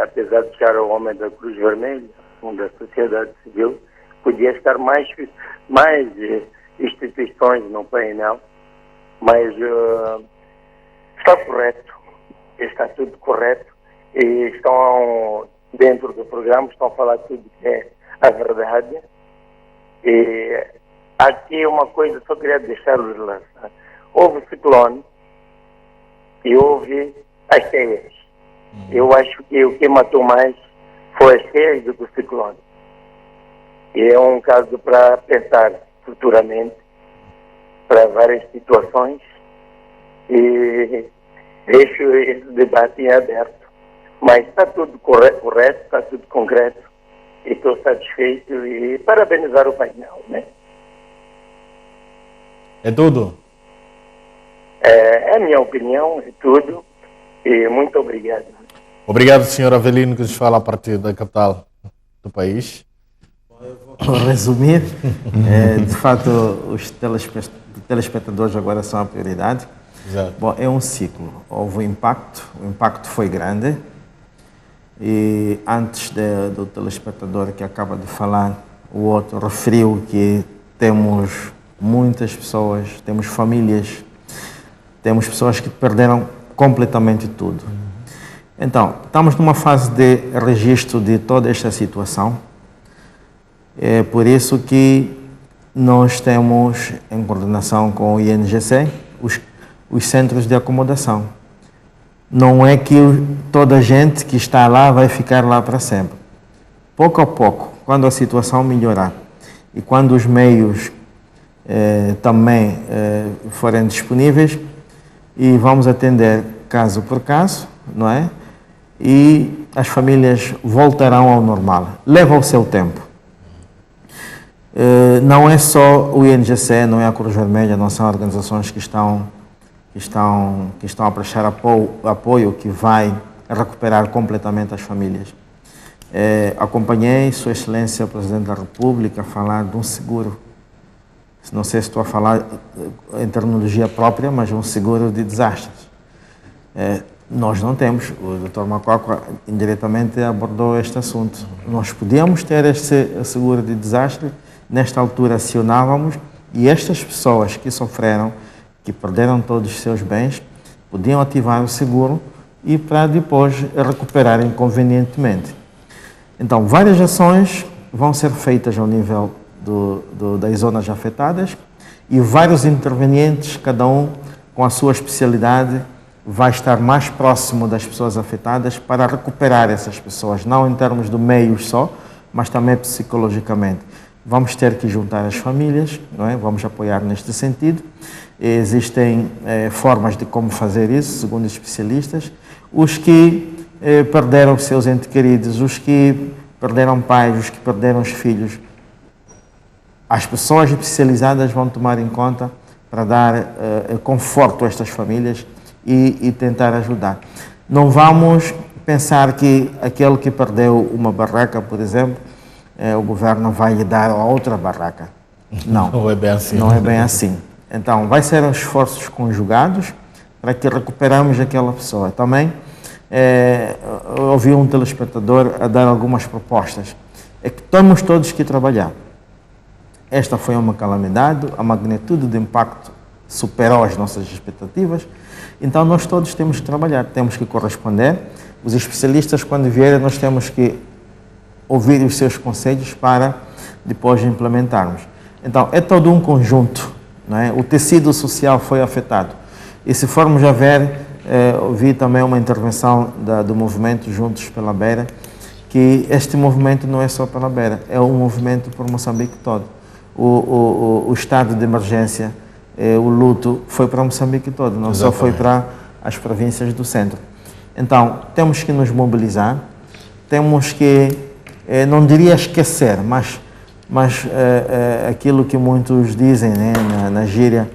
apesar de ser o homem da Cruz Vermelha, da sociedade civil, podia estar mais instituições no painel, mas está correto, está tudo correto, e estão dentro do programa, estão a falar tudo que é a verdade. E aqui uma coisa só queria deixar de lançar. Houve ciclone e houve as cheias. Eu acho que o que matou mais foi as cheias do que o ciclone. E é um caso para pensar futuramente para várias situações, e deixo esse debate em aberto. Mas está tudo correto, está tudo concreto, e estou satisfeito, e parabenizar o painel, né? É tudo? É a minha opinião, é tudo, e muito obrigado. Obrigado, senhor Avelino, que nos fala a partir da capital do país. Para resumir, de fato, os telespectadores agora são a prioridade. Exato. Bom, é um ciclo. Houve o impacto foi grande. E antes do telespectador que acaba de falar, o outro referiu que temos muitas pessoas, temos famílias, temos pessoas que perderam completamente tudo. Então, estamos numa fase de registro de toda esta situação. É por isso que nós temos, em coordenação com o INGC, os centros de acomodação. Não é que toda a gente que está lá vai ficar lá para sempre. Pouco a pouco, quando a situação melhorar e quando os meios também forem disponíveis, e vamos atender caso por caso, não é? E as famílias voltarão ao normal. Leva o seu tempo. Não é só o INGC, não é a Cruz Vermelha, não são organizações que estão a prestar apoio que vai recuperar completamente as famílias. Acompanhei Sua Excelência o Presidente da República falar de um seguro. Não sei se estou a falar em terminologia própria, mas um seguro de desastres. Nós não temos. O Dr. Macoco indiretamente abordou este assunto. Nós podíamos ter este seguro de desastre, nesta altura acionávamos, e estas pessoas que sofreram, que perderam todos os seus bens, podiam ativar o seguro e para depois recuperarem convenientemente. Então, várias ações vão ser feitas ao nível das zonas afetadas, e vários intervenientes, cada um com a sua especialidade, vai estar mais próximo das pessoas afetadas para recuperar essas pessoas, não em termos de meios só, mas também psicologicamente. Vamos ter que juntar as famílias, não é? Vamos apoiar neste sentido. Existem formas de como fazer isso, segundo os especialistas. Os que perderam seus entes queridos, os que perderam pais, os que perderam os filhos, as pessoas especializadas vão tomar em conta para dar conforto a estas famílias e tentar ajudar. Não vamos pensar que aquele que perdeu uma barraca, por exemplo, o governo vai lhe dar outra barraca. Não, não é bem assim. Não é bem assim. Então, vai ser esforços conjugados para que recuperamos aquela pessoa. Também ouvi um telespectador a dar algumas propostas. É que temos todos que trabalhar. Esta foi uma calamidade, a magnitude do impacto superou as nossas expectativas, então nós todos temos que trabalhar, temos que corresponder. Os especialistas, quando vierem, nós temos que ouvir os seus conselhos para depois implementarmos. Então, é todo um conjunto, não é? O tecido social foi afetado. E se formos a ver, ouvi também uma intervenção do movimento Juntos pela Beira, que este movimento não é só pela Beira, é um movimento por Moçambique todo. O estado de emergência, o luto foi para Moçambique todo, não só foi para as províncias do centro. Então, temos que nos mobilizar, temos que, não diria esquecer, mas aquilo que muitos dizem, né, na gíria,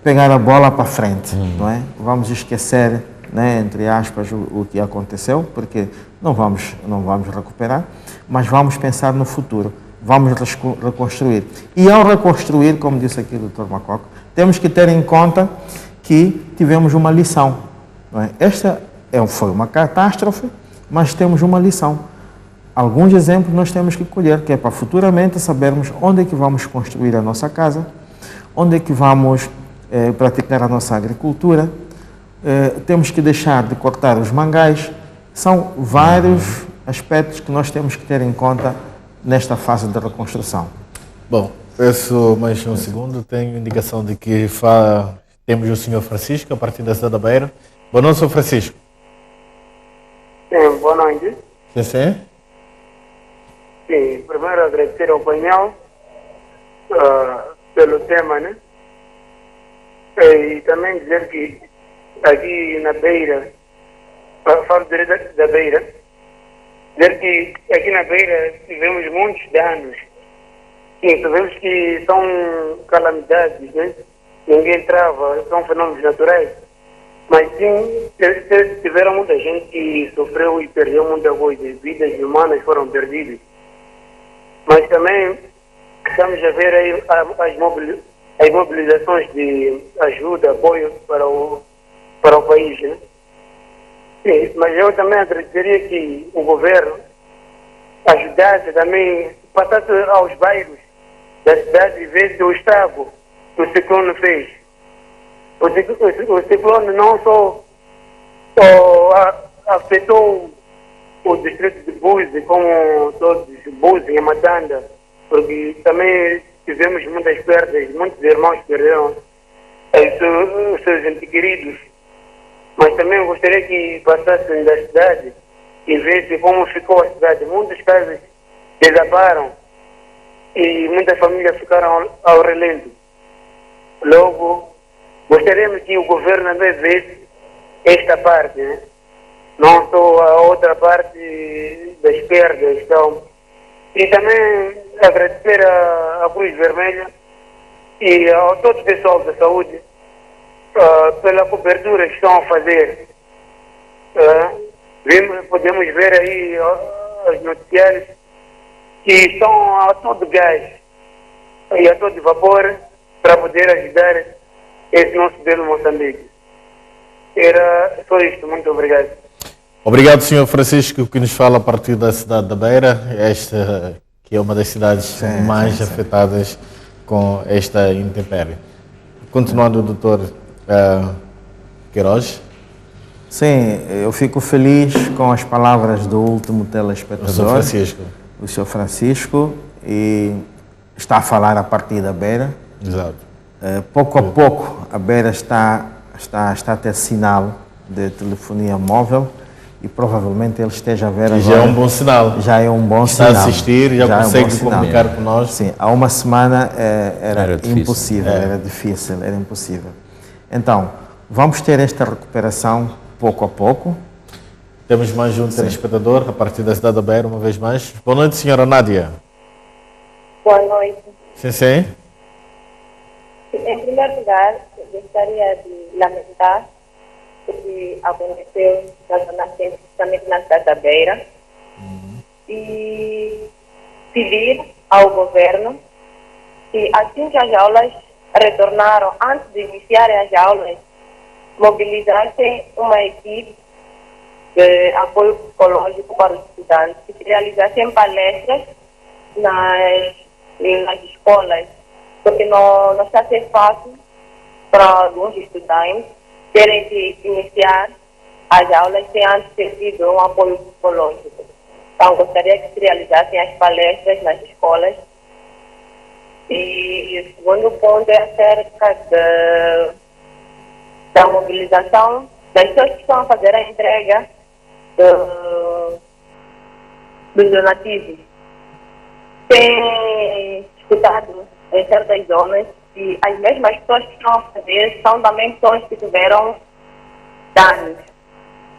pegar a bola para frente, não é? Vamos esquecer, né, entre aspas, o que aconteceu, porque não vamos recuperar, mas vamos pensar no futuro. Vamos reconstruir. E ao reconstruir, como disse aqui o Dr. Macoco, temos que ter em conta que tivemos uma lição. Não é? Esta foi uma catástrofe, mas temos uma lição. Alguns exemplos nós temos que colher, que é para futuramente sabermos onde é que vamos construir a nossa casa, onde é que vamos praticar a nossa agricultura, temos que deixar de cortar os mangais. São vários aspectos que nós temos que ter em conta nesta fase de reconstrução. Bom, peço mais um segundo. Tenho indicação de que temos o Sr. Francisco, a partir da cidade da Beira. Boa noite, Sr. Francisco. Sim, boa noite. Sim. Sim, primeiro agradecer ao painel pelo tema, né? E também dizer que aqui na Beira, falo direto da Beira, dizer que aqui na Beira tivemos muitos danos. Sim, sabemos que são calamidades, né? Ninguém trava, são fenômenos naturais. Mas sim, tiveram muita gente que sofreu e perdeu muita coisa. Vidas humanas foram perdidas. Mas também estamos a ver aí as mobilizações de ajuda, apoio para o país, né? Sim, mas eu também acreditaria que o governo ajudasse também, passasse aos bairros da cidade e ver o estrago que o ciclone fez. O ciclone não só afetou o distrito de Buzi, como todos Buzi e Matanda, porque também tivemos muitas perdas, muitos irmãos perderam os seus entes queridos. Mas também gostaria que passassem da cidade e vissem como ficou a cidade. Muitas casas desabaram e muitas famílias ficaram ao relento. Logo, gostaríamos que o governo também visse esta parte, né? Não só a outra parte das perdas. Então, e também agradecer à Cruz Vermelha e a todo o pessoal da saúde pela cobertura que estão a fazer. Podemos ver aí os noticiários que estão a todo gás e a todo vapor para poder ajudar esse nosso belo Moçambique. Era só isto. Muito obrigado. Obrigado, Sr. Francisco, que nos fala a partir da cidade da Beira, esta que é uma das cidades mais afetadas com esta intempérie. Continuando, doutor Queiroz. Sim, eu fico feliz com as palavras do último telespectador, o Sr. Francisco, e está a falar a partir da Beira. Exato. Pouco a pouco a Beira está a ter sinal de telefonia móvel e provavelmente ele esteja a ver agora. Já é um bom sinal. Já é um bom sinal. Está a assistir, já consegue comunicar conosco. Sim, há uma semana era impossível, era difícil, era impossível. Então, vamos ter esta recuperação pouco a pouco. Temos mais um telespectador a partir da cidade da Beira, uma vez mais. Boa noite, senhora Nádia. Boa noite. Sim, sim. Em primeiro lugar, eu gostaria de lamentar o que aconteceu na zona centro, justamente na cidade da Beira, e pedir ao governo que, assim que as aulas retornaram, antes de iniciarem as aulas, mobilizassem uma equipe de apoio psicológico para os estudantes, que realizassem palestras nas escolas, porque não está a ser fácil para alguns estudantes terem que iniciar as aulas sem antes ter tido um apoio psicológico. Então, gostaria que se realizassem as palestras nas escolas. E o segundo ponto é acerca da mobilização das pessoas que estão a fazer a entrega dos donativos. Tem escutado em certas zonas e as mesmas pessoas que estão a fazer são também pessoas que tiveram danos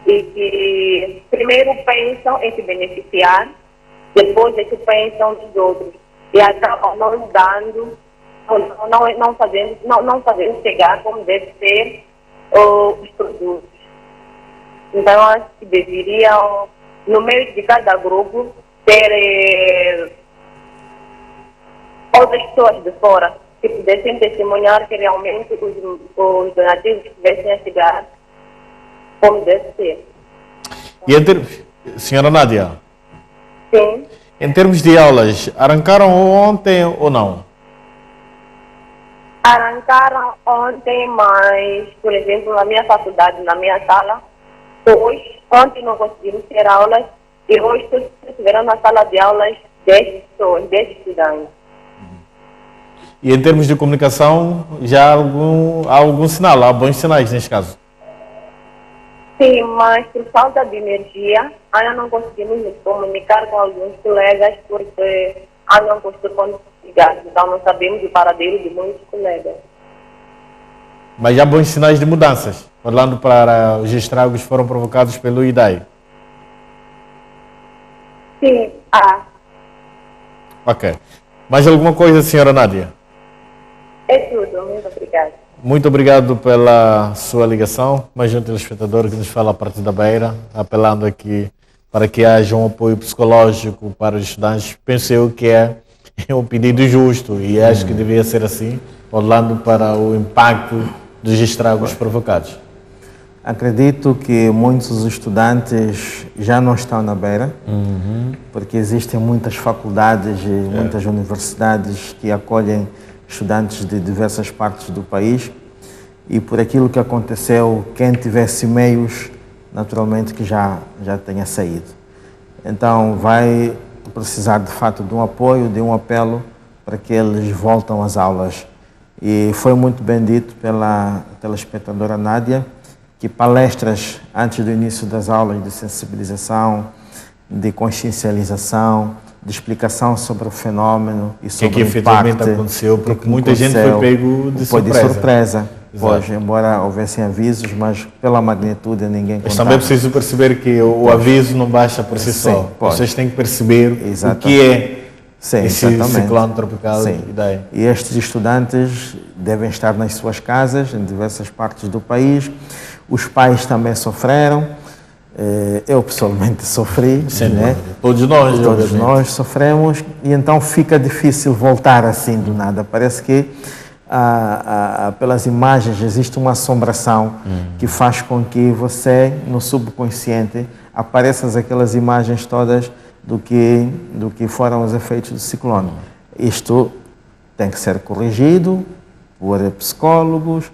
e que primeiro pensam em se beneficiar, depois é que pensam nos outros e acabam não dando, não fazendo chegar como deve ser os produtos. Então, acho que deveriam, no meio de cada grupo, ter outras pessoas de fora que pudessem testemunhar que realmente os donativos estivessem a chegar como deve ser. E senhora Nádia? Sim. Em termos de aulas, arrancaram ontem ou não? Arrancaram ontem, mas, por exemplo, na minha faculdade, na minha sala, ontem não conseguimos ter aulas e hoje estiveram na sala de aulas 10 pessoas, 10 estudantes. E em termos de comunicação, já há algum sinal, há bons sinais neste caso? Sim, mas por falta de energia, ainda não conseguimos nos comunicar com alguns colegas porque andam com os telefones ligados, então não sabemos o paradeiro de muitos colegas. Mas há bons sinais de mudanças, olhando para os estragos que foram provocados pelo IDAI? Sim, há. Ok. Mais alguma coisa, senhora Nádia? É tudo, muito obrigada. Muito obrigado pela sua ligação. Mais um telespectador que nos fala a partir da Beira, apelando aqui para que haja um apoio psicológico para os estudantes. Penso eu que é um pedido justo e acho que deveria ser assim, olhando para o impacto dos estragos provocados. Acredito que muitos estudantes já não estão na Beira, porque existem muitas faculdades e muitas universidades que acolhem estudantes de diversas partes do país e por aquilo que aconteceu, quem tivesse meios, naturalmente que já tenha saído. Então vai precisar de fato de um apoio, de um apelo para que eles voltem às aulas. E foi muito bem dito pela telespectadora Nádia que palestras antes do início das aulas de sensibilização, de consciencialização, de explicação sobre o fenômeno e sobre que efetivamente aconteceu, porque muita gente foi pego de surpresa. Pois, embora houvessem avisos, mas pela magnitude ninguém contava. Mas também é preciso perceber que o aviso não basta por si só. Vocês têm que perceber o que é esse ciclone tropical. E estes estudantes devem estar nas suas casas, em diversas partes do país. Os pais também sofreram. Eu pessoalmente sofri, né? Todos nós sofremos, e então fica difícil voltar assim do nada. Parece que pelas imagens existe uma assombração que faz com que você, no subconsciente, apareçam aquelas imagens todas do que foram os efeitos do ciclone. Isto tem que ser corrigido por psicólogos,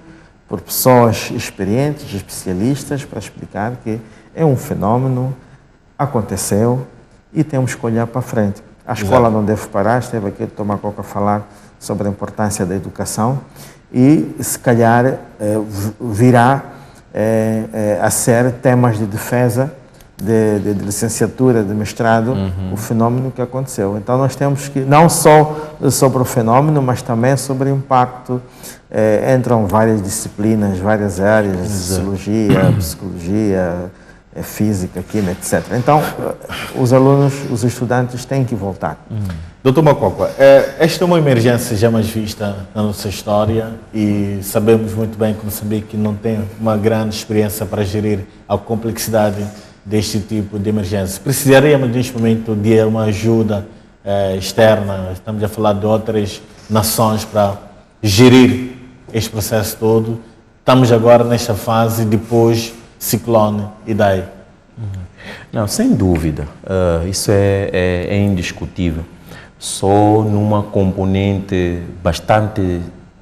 por pessoas experientes, especialistas, para explicar que é um fenômeno, aconteceu e temos que olhar para frente. A escola não deve parar. Esteve aqui o Tomás Coca a falar sobre a importância da educação e, se calhar, virá a ser temas de defesa, de licenciatura, de mestrado, o fenômeno que aconteceu. Então nós temos que, não só sobre o fenômeno, mas também sobre o impacto. Entram várias disciplinas, várias áreas, sociologia, psicologia, física, química, etc. Então, os alunos, os estudantes têm que voltar. Doutor Macoco, esta é uma emergência já mais vista na nossa história e sabemos muito bem que Moçambique não tem uma grande experiência para gerir a complexidade deste tipo de emergência. Precisaríamos, neste momento, de uma ajuda externa. Estamos a falar de outras nações para gerir este processo todo. Estamos agora nesta fase depois ciclone Idai. Não, sem dúvida, isso é indiscutível. Só numa componente bastante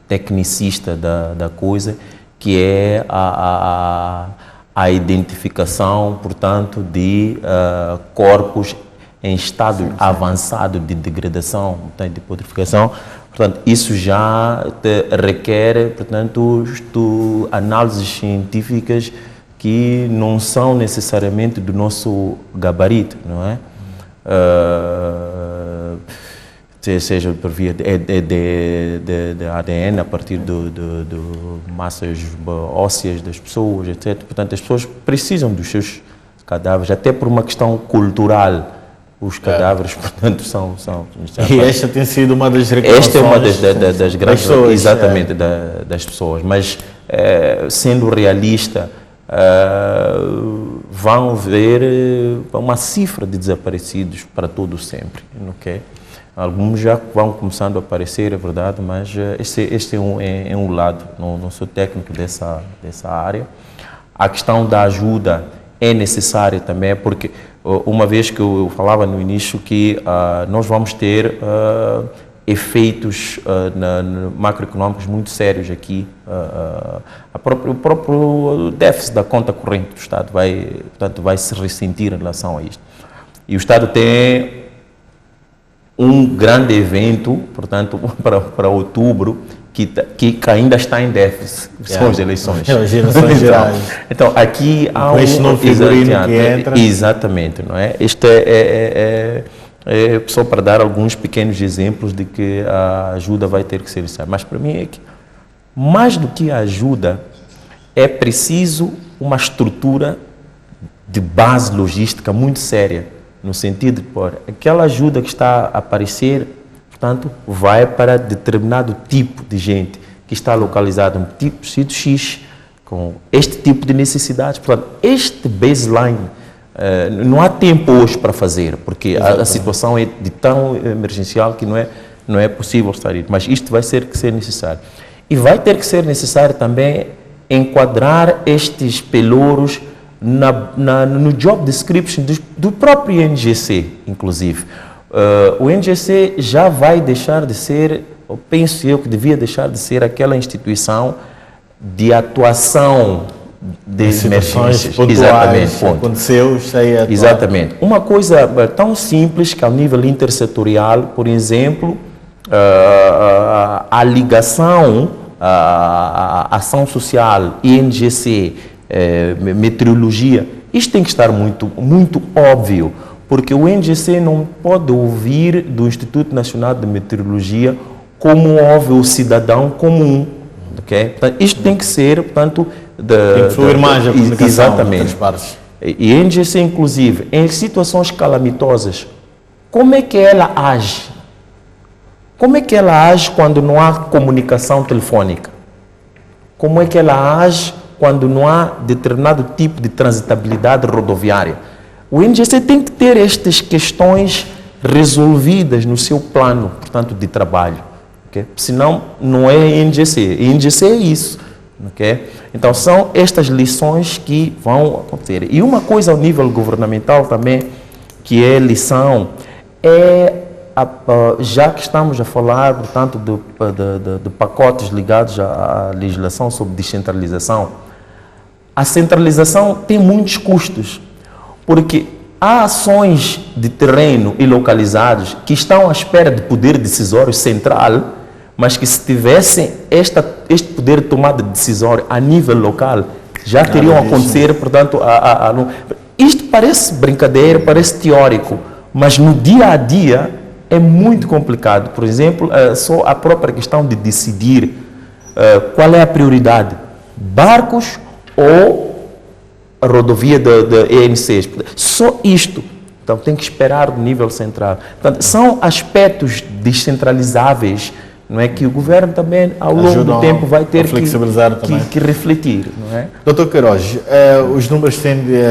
tecnicista da coisa, que é a identificação, portanto, de corpos em estado avançado de degradação, portanto, de putrificação. Portanto, isso já requer, portanto, análises científicas que não são necessariamente do nosso gabarito, não é? Seja por via de ADN, a partir de massas ósseas das pessoas, etc. Portanto, as pessoas precisam dos seus cadáveres, até por uma questão cultural. Os cadáveres, portanto, são e esta tem sido uma das reclamações. Esta é uma das grandes, pessoas, exatamente, das pessoas. Mas, sendo realista, vão ver uma cifra de desaparecidos para todo sempre, okay? Alguns já vão começando a aparecer, é verdade, mas este é um lado. Não sou técnico dessa área. A questão da ajuda é necessária também, porque uma vez que eu falava no início que nós vamos ter efeitos macroeconômicos muito sérios aqui. O próprio déficit da conta corrente do Estado vai se ressentir em relação a isto. E o Estado tem um grande evento, portanto, para outubro, que ainda está em déficit, são as eleições. As eleições gerais. Então, aqui há este novo figurino que entra. Exatamente, não é? Isto é só para dar alguns pequenos exemplos de que a ajuda vai ter que ser necessária. Mas para mim é que, mais do que a ajuda, é preciso uma estrutura de base logística muito séria, no sentido de pôr aquela ajuda que está a aparecer, portanto, vai para determinado tipo de gente que está localizado em tipo sítio X, com este tipo de necessidades. Portanto, este baseline, não há tempo hoje para fazer, porque a situação é de tão emergencial que não é possível estar aí. Mas isto vai ter que ser necessário. E vai ter que ser necessário também enquadrar estes pelouros no job description do próprio NGC, inclusive. O NGC já vai deixar de ser, ou penso eu que devia deixar de ser, aquela instituição de atuação de emergências. Exatamente. Aconteceu, exatamente. Uma coisa tão simples que, ao nível intersetorial, por exemplo, a ligação, a ação social, INGC, meteorologia, isto tem que estar muito, muito óbvio, Porque o INGC não pode ouvir do Instituto Nacional de Meteorologia como ouve o cidadão comum. Okay? Portanto, isto tem que ser, portanto... Tem que fluir mais a comunicação. Exatamente. E a INGC, inclusive, em situações calamitosas, como é que ela age? Como é que ela age quando não há comunicação telefônica? Como é que ela age quando não há determinado tipo de transitabilidade rodoviária? O INGC tem que ter estas questões resolvidas no seu plano, portanto, de trabalho. Okay? Senão, não é INGC. INGC é isso. Okay? Então, são estas lições que vão acontecer. E uma coisa ao nível governamental também, que é lição, já que estamos a falar, portanto, de pacotes ligados à legislação sobre descentralização, a centralização tem muitos custos, porque há ações de terreno e localizados que estão à espera de poder decisório central, mas que se tivessem este poder de tomada de decisório a nível local, já teriam a acontecer, portanto, isto parece brincadeira, parece teórico, mas no dia a dia é muito complicado. Por exemplo, só a própria questão de decidir qual é a prioridade, barcos ou a rodovia da ENCs. Só isto. Então tem que esperar do nível central. Portanto, são aspectos descentralizáveis, não é, que o governo também ao longo do tempo vai ter que refletir, não é? Dr. Queiroz, os números tendem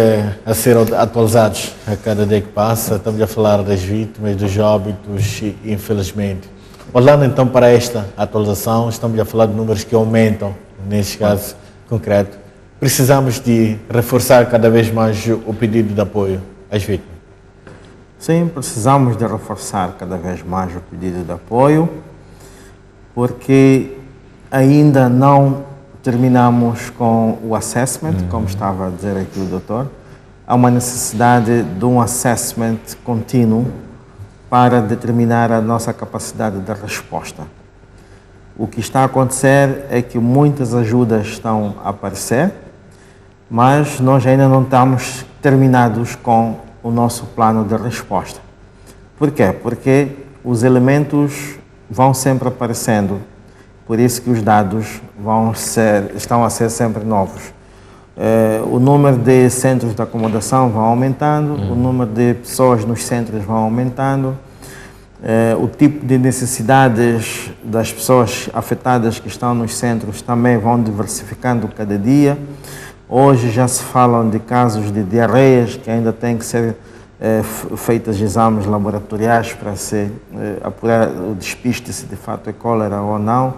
a ser atualizados a cada dia que passa. Estamos a falar das vítimas, dos óbitos, infelizmente. Olhando então para esta atualização, estamos a falar de números que aumentam, neste caso concreto. Precisamos de reforçar cada vez mais o pedido de apoio às vítimas. Sim, precisamos de reforçar cada vez mais o pedido de apoio, porque ainda não terminamos com o assessment, como estava a dizer aqui o doutor. Há uma necessidade de um assessment contínuo para determinar a nossa capacidade de resposta. O que está a acontecer é que muitas ajudas estão a aparecer, mas nós ainda não estamos terminados com o nosso plano de resposta. Por quê? Porque os elementos vão sempre aparecendo, por isso que os dados estão a ser sempre novos. O número de centros de acomodação vai aumentando, o número de pessoas nos centros vai aumentando, o tipo de necessidades das pessoas afetadas que estão nos centros também vão diversificando cada dia. Hoje já se falam de casos de diarreias que ainda têm que ser feitos exames laboratoriais para se apurar o despiste se de fato é cólera ou não.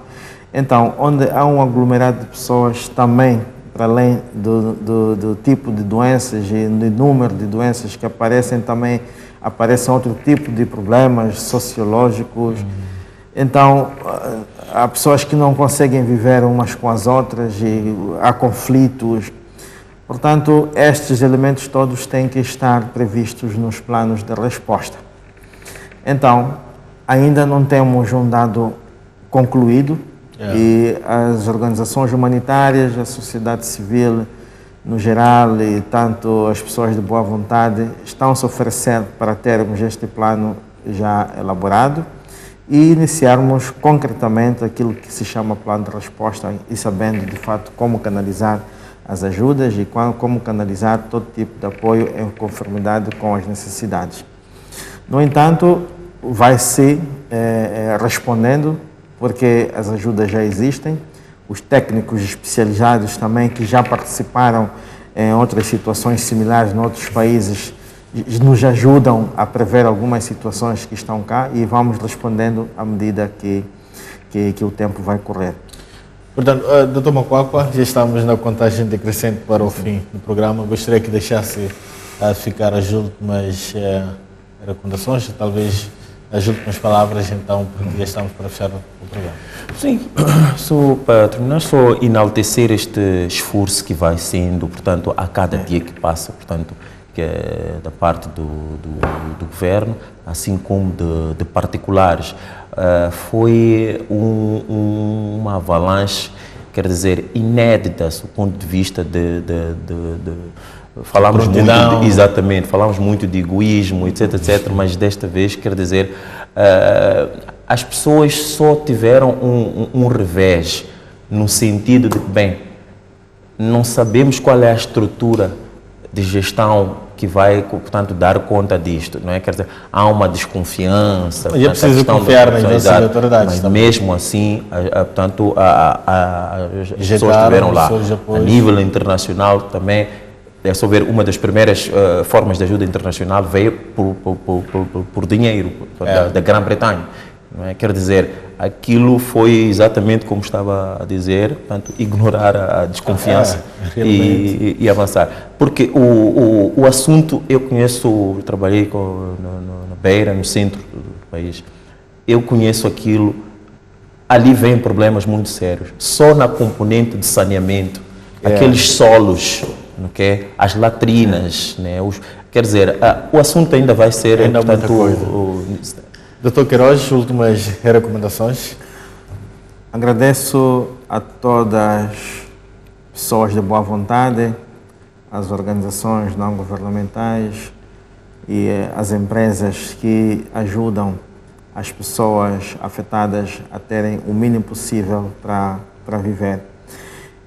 Então, onde há um aglomerado de pessoas também, para além do tipo de doenças e do número de doenças que aparecem, também aparecem outro tipo de problemas sociológicos. Então, há pessoas que não conseguem viver umas com as outras e há conflitos. Portanto, estes elementos todos têm que estar previstos nos planos de resposta. Então, ainda não temos um dado concluído e as organizações humanitárias, a sociedade civil no geral e tanto as pessoas de boa vontade estão se oferecendo para termos este plano já elaborado e iniciarmos concretamente aquilo que se chama plano de resposta e sabendo de fato como canalizar as ajudas e como canalizar todo tipo de apoio em conformidade com as necessidades. No entanto, vai-se respondendo, porque as ajudas já existem, os técnicos especializados também que já participaram em outras situações similares em outros países nos ajudam a prever algumas situações que estão cá e vamos respondendo à medida que o tempo vai correr. Portanto, Dr. Macuacua, já estamos na contagem decrescente para o fim do programa. Gostaria que deixasse ficar as últimas recomendações, talvez as últimas palavras, então, porque já estamos para fechar o programa. Sim, só para terminar, só enaltecer este esforço que vai sendo, portanto, a cada dia que passa, portanto, que é da parte do governo, assim como de particulares. Foi uma avalanche, quer dizer, inédita do ponto de vista falamos exatamente, falamos muito de egoísmo, etc, etc, mas desta vez, quer dizer, as pessoas só tiveram um revés, no sentido de que, bem, não sabemos qual é a estrutura de gestão que vai, portanto, dar conta disto, não é? Quer dizer, há uma desconfiança. Mas é preciso confiar nas nossas autoridades. Mas mesmo assim, portanto, as pessoas estiveram lá. A nível internacional também, é só ver, uma das primeiras formas de ajuda internacional veio por dinheiro, da Grã-Bretanha. Não é? Quer dizer, aquilo foi exatamente como estava a dizer, portanto, ignorar a desconfiança e avançar. Porque o assunto, eu conheço, trabalhei na Beira, no centro do país, eu conheço aquilo, ali vêm problemas muito sérios. Só na componente de saneamento, aqueles solos, okay? As latrinas, né? Quer dizer, o assunto ainda vai ser, portanto, Dr. Queiroz, últimas recomendações? Agradeço a todas as pessoas de boa vontade, as organizações não governamentais e as empresas que ajudam as pessoas afetadas a terem o mínimo possível para viver.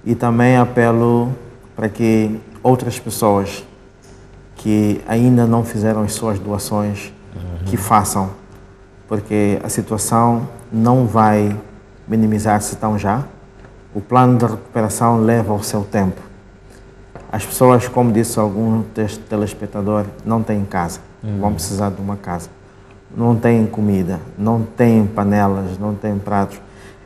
E também apelo para que outras pessoas que ainda não fizeram as suas doações, que façam, porque a situação não vai minimizar-se tão já. O plano de recuperação leva o seu tempo. As pessoas, como disse algum telespectador, não têm casa, vão precisar de uma casa. Não têm comida, não têm panelas, não têm pratos.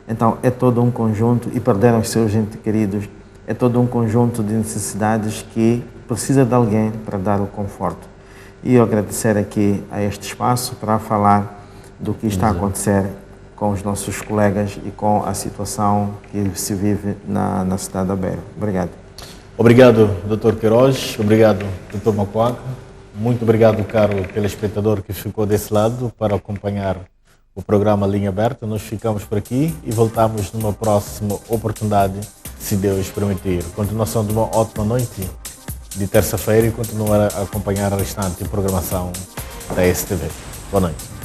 Então, é todo um conjunto, e perderam os seus entes queridos, é todo um conjunto de necessidades que precisa de alguém para dar o conforto. E eu agradecer aqui a este espaço para falar do que está a acontecer com os nossos colegas e com a situação que se vive na cidade da Beira. Obrigado. Obrigado, Dr. Queiroz. Obrigado, Dr. Macuaca. Muito obrigado, caro telespectador que ficou desse lado para acompanhar o programa Linha Aberta. Nós ficamos por aqui e voltamos numa próxima oportunidade, se Deus permitir. Continuação de uma ótima noite de terça-feira e continuar a acompanhar a restante programação da STV. Boa noite.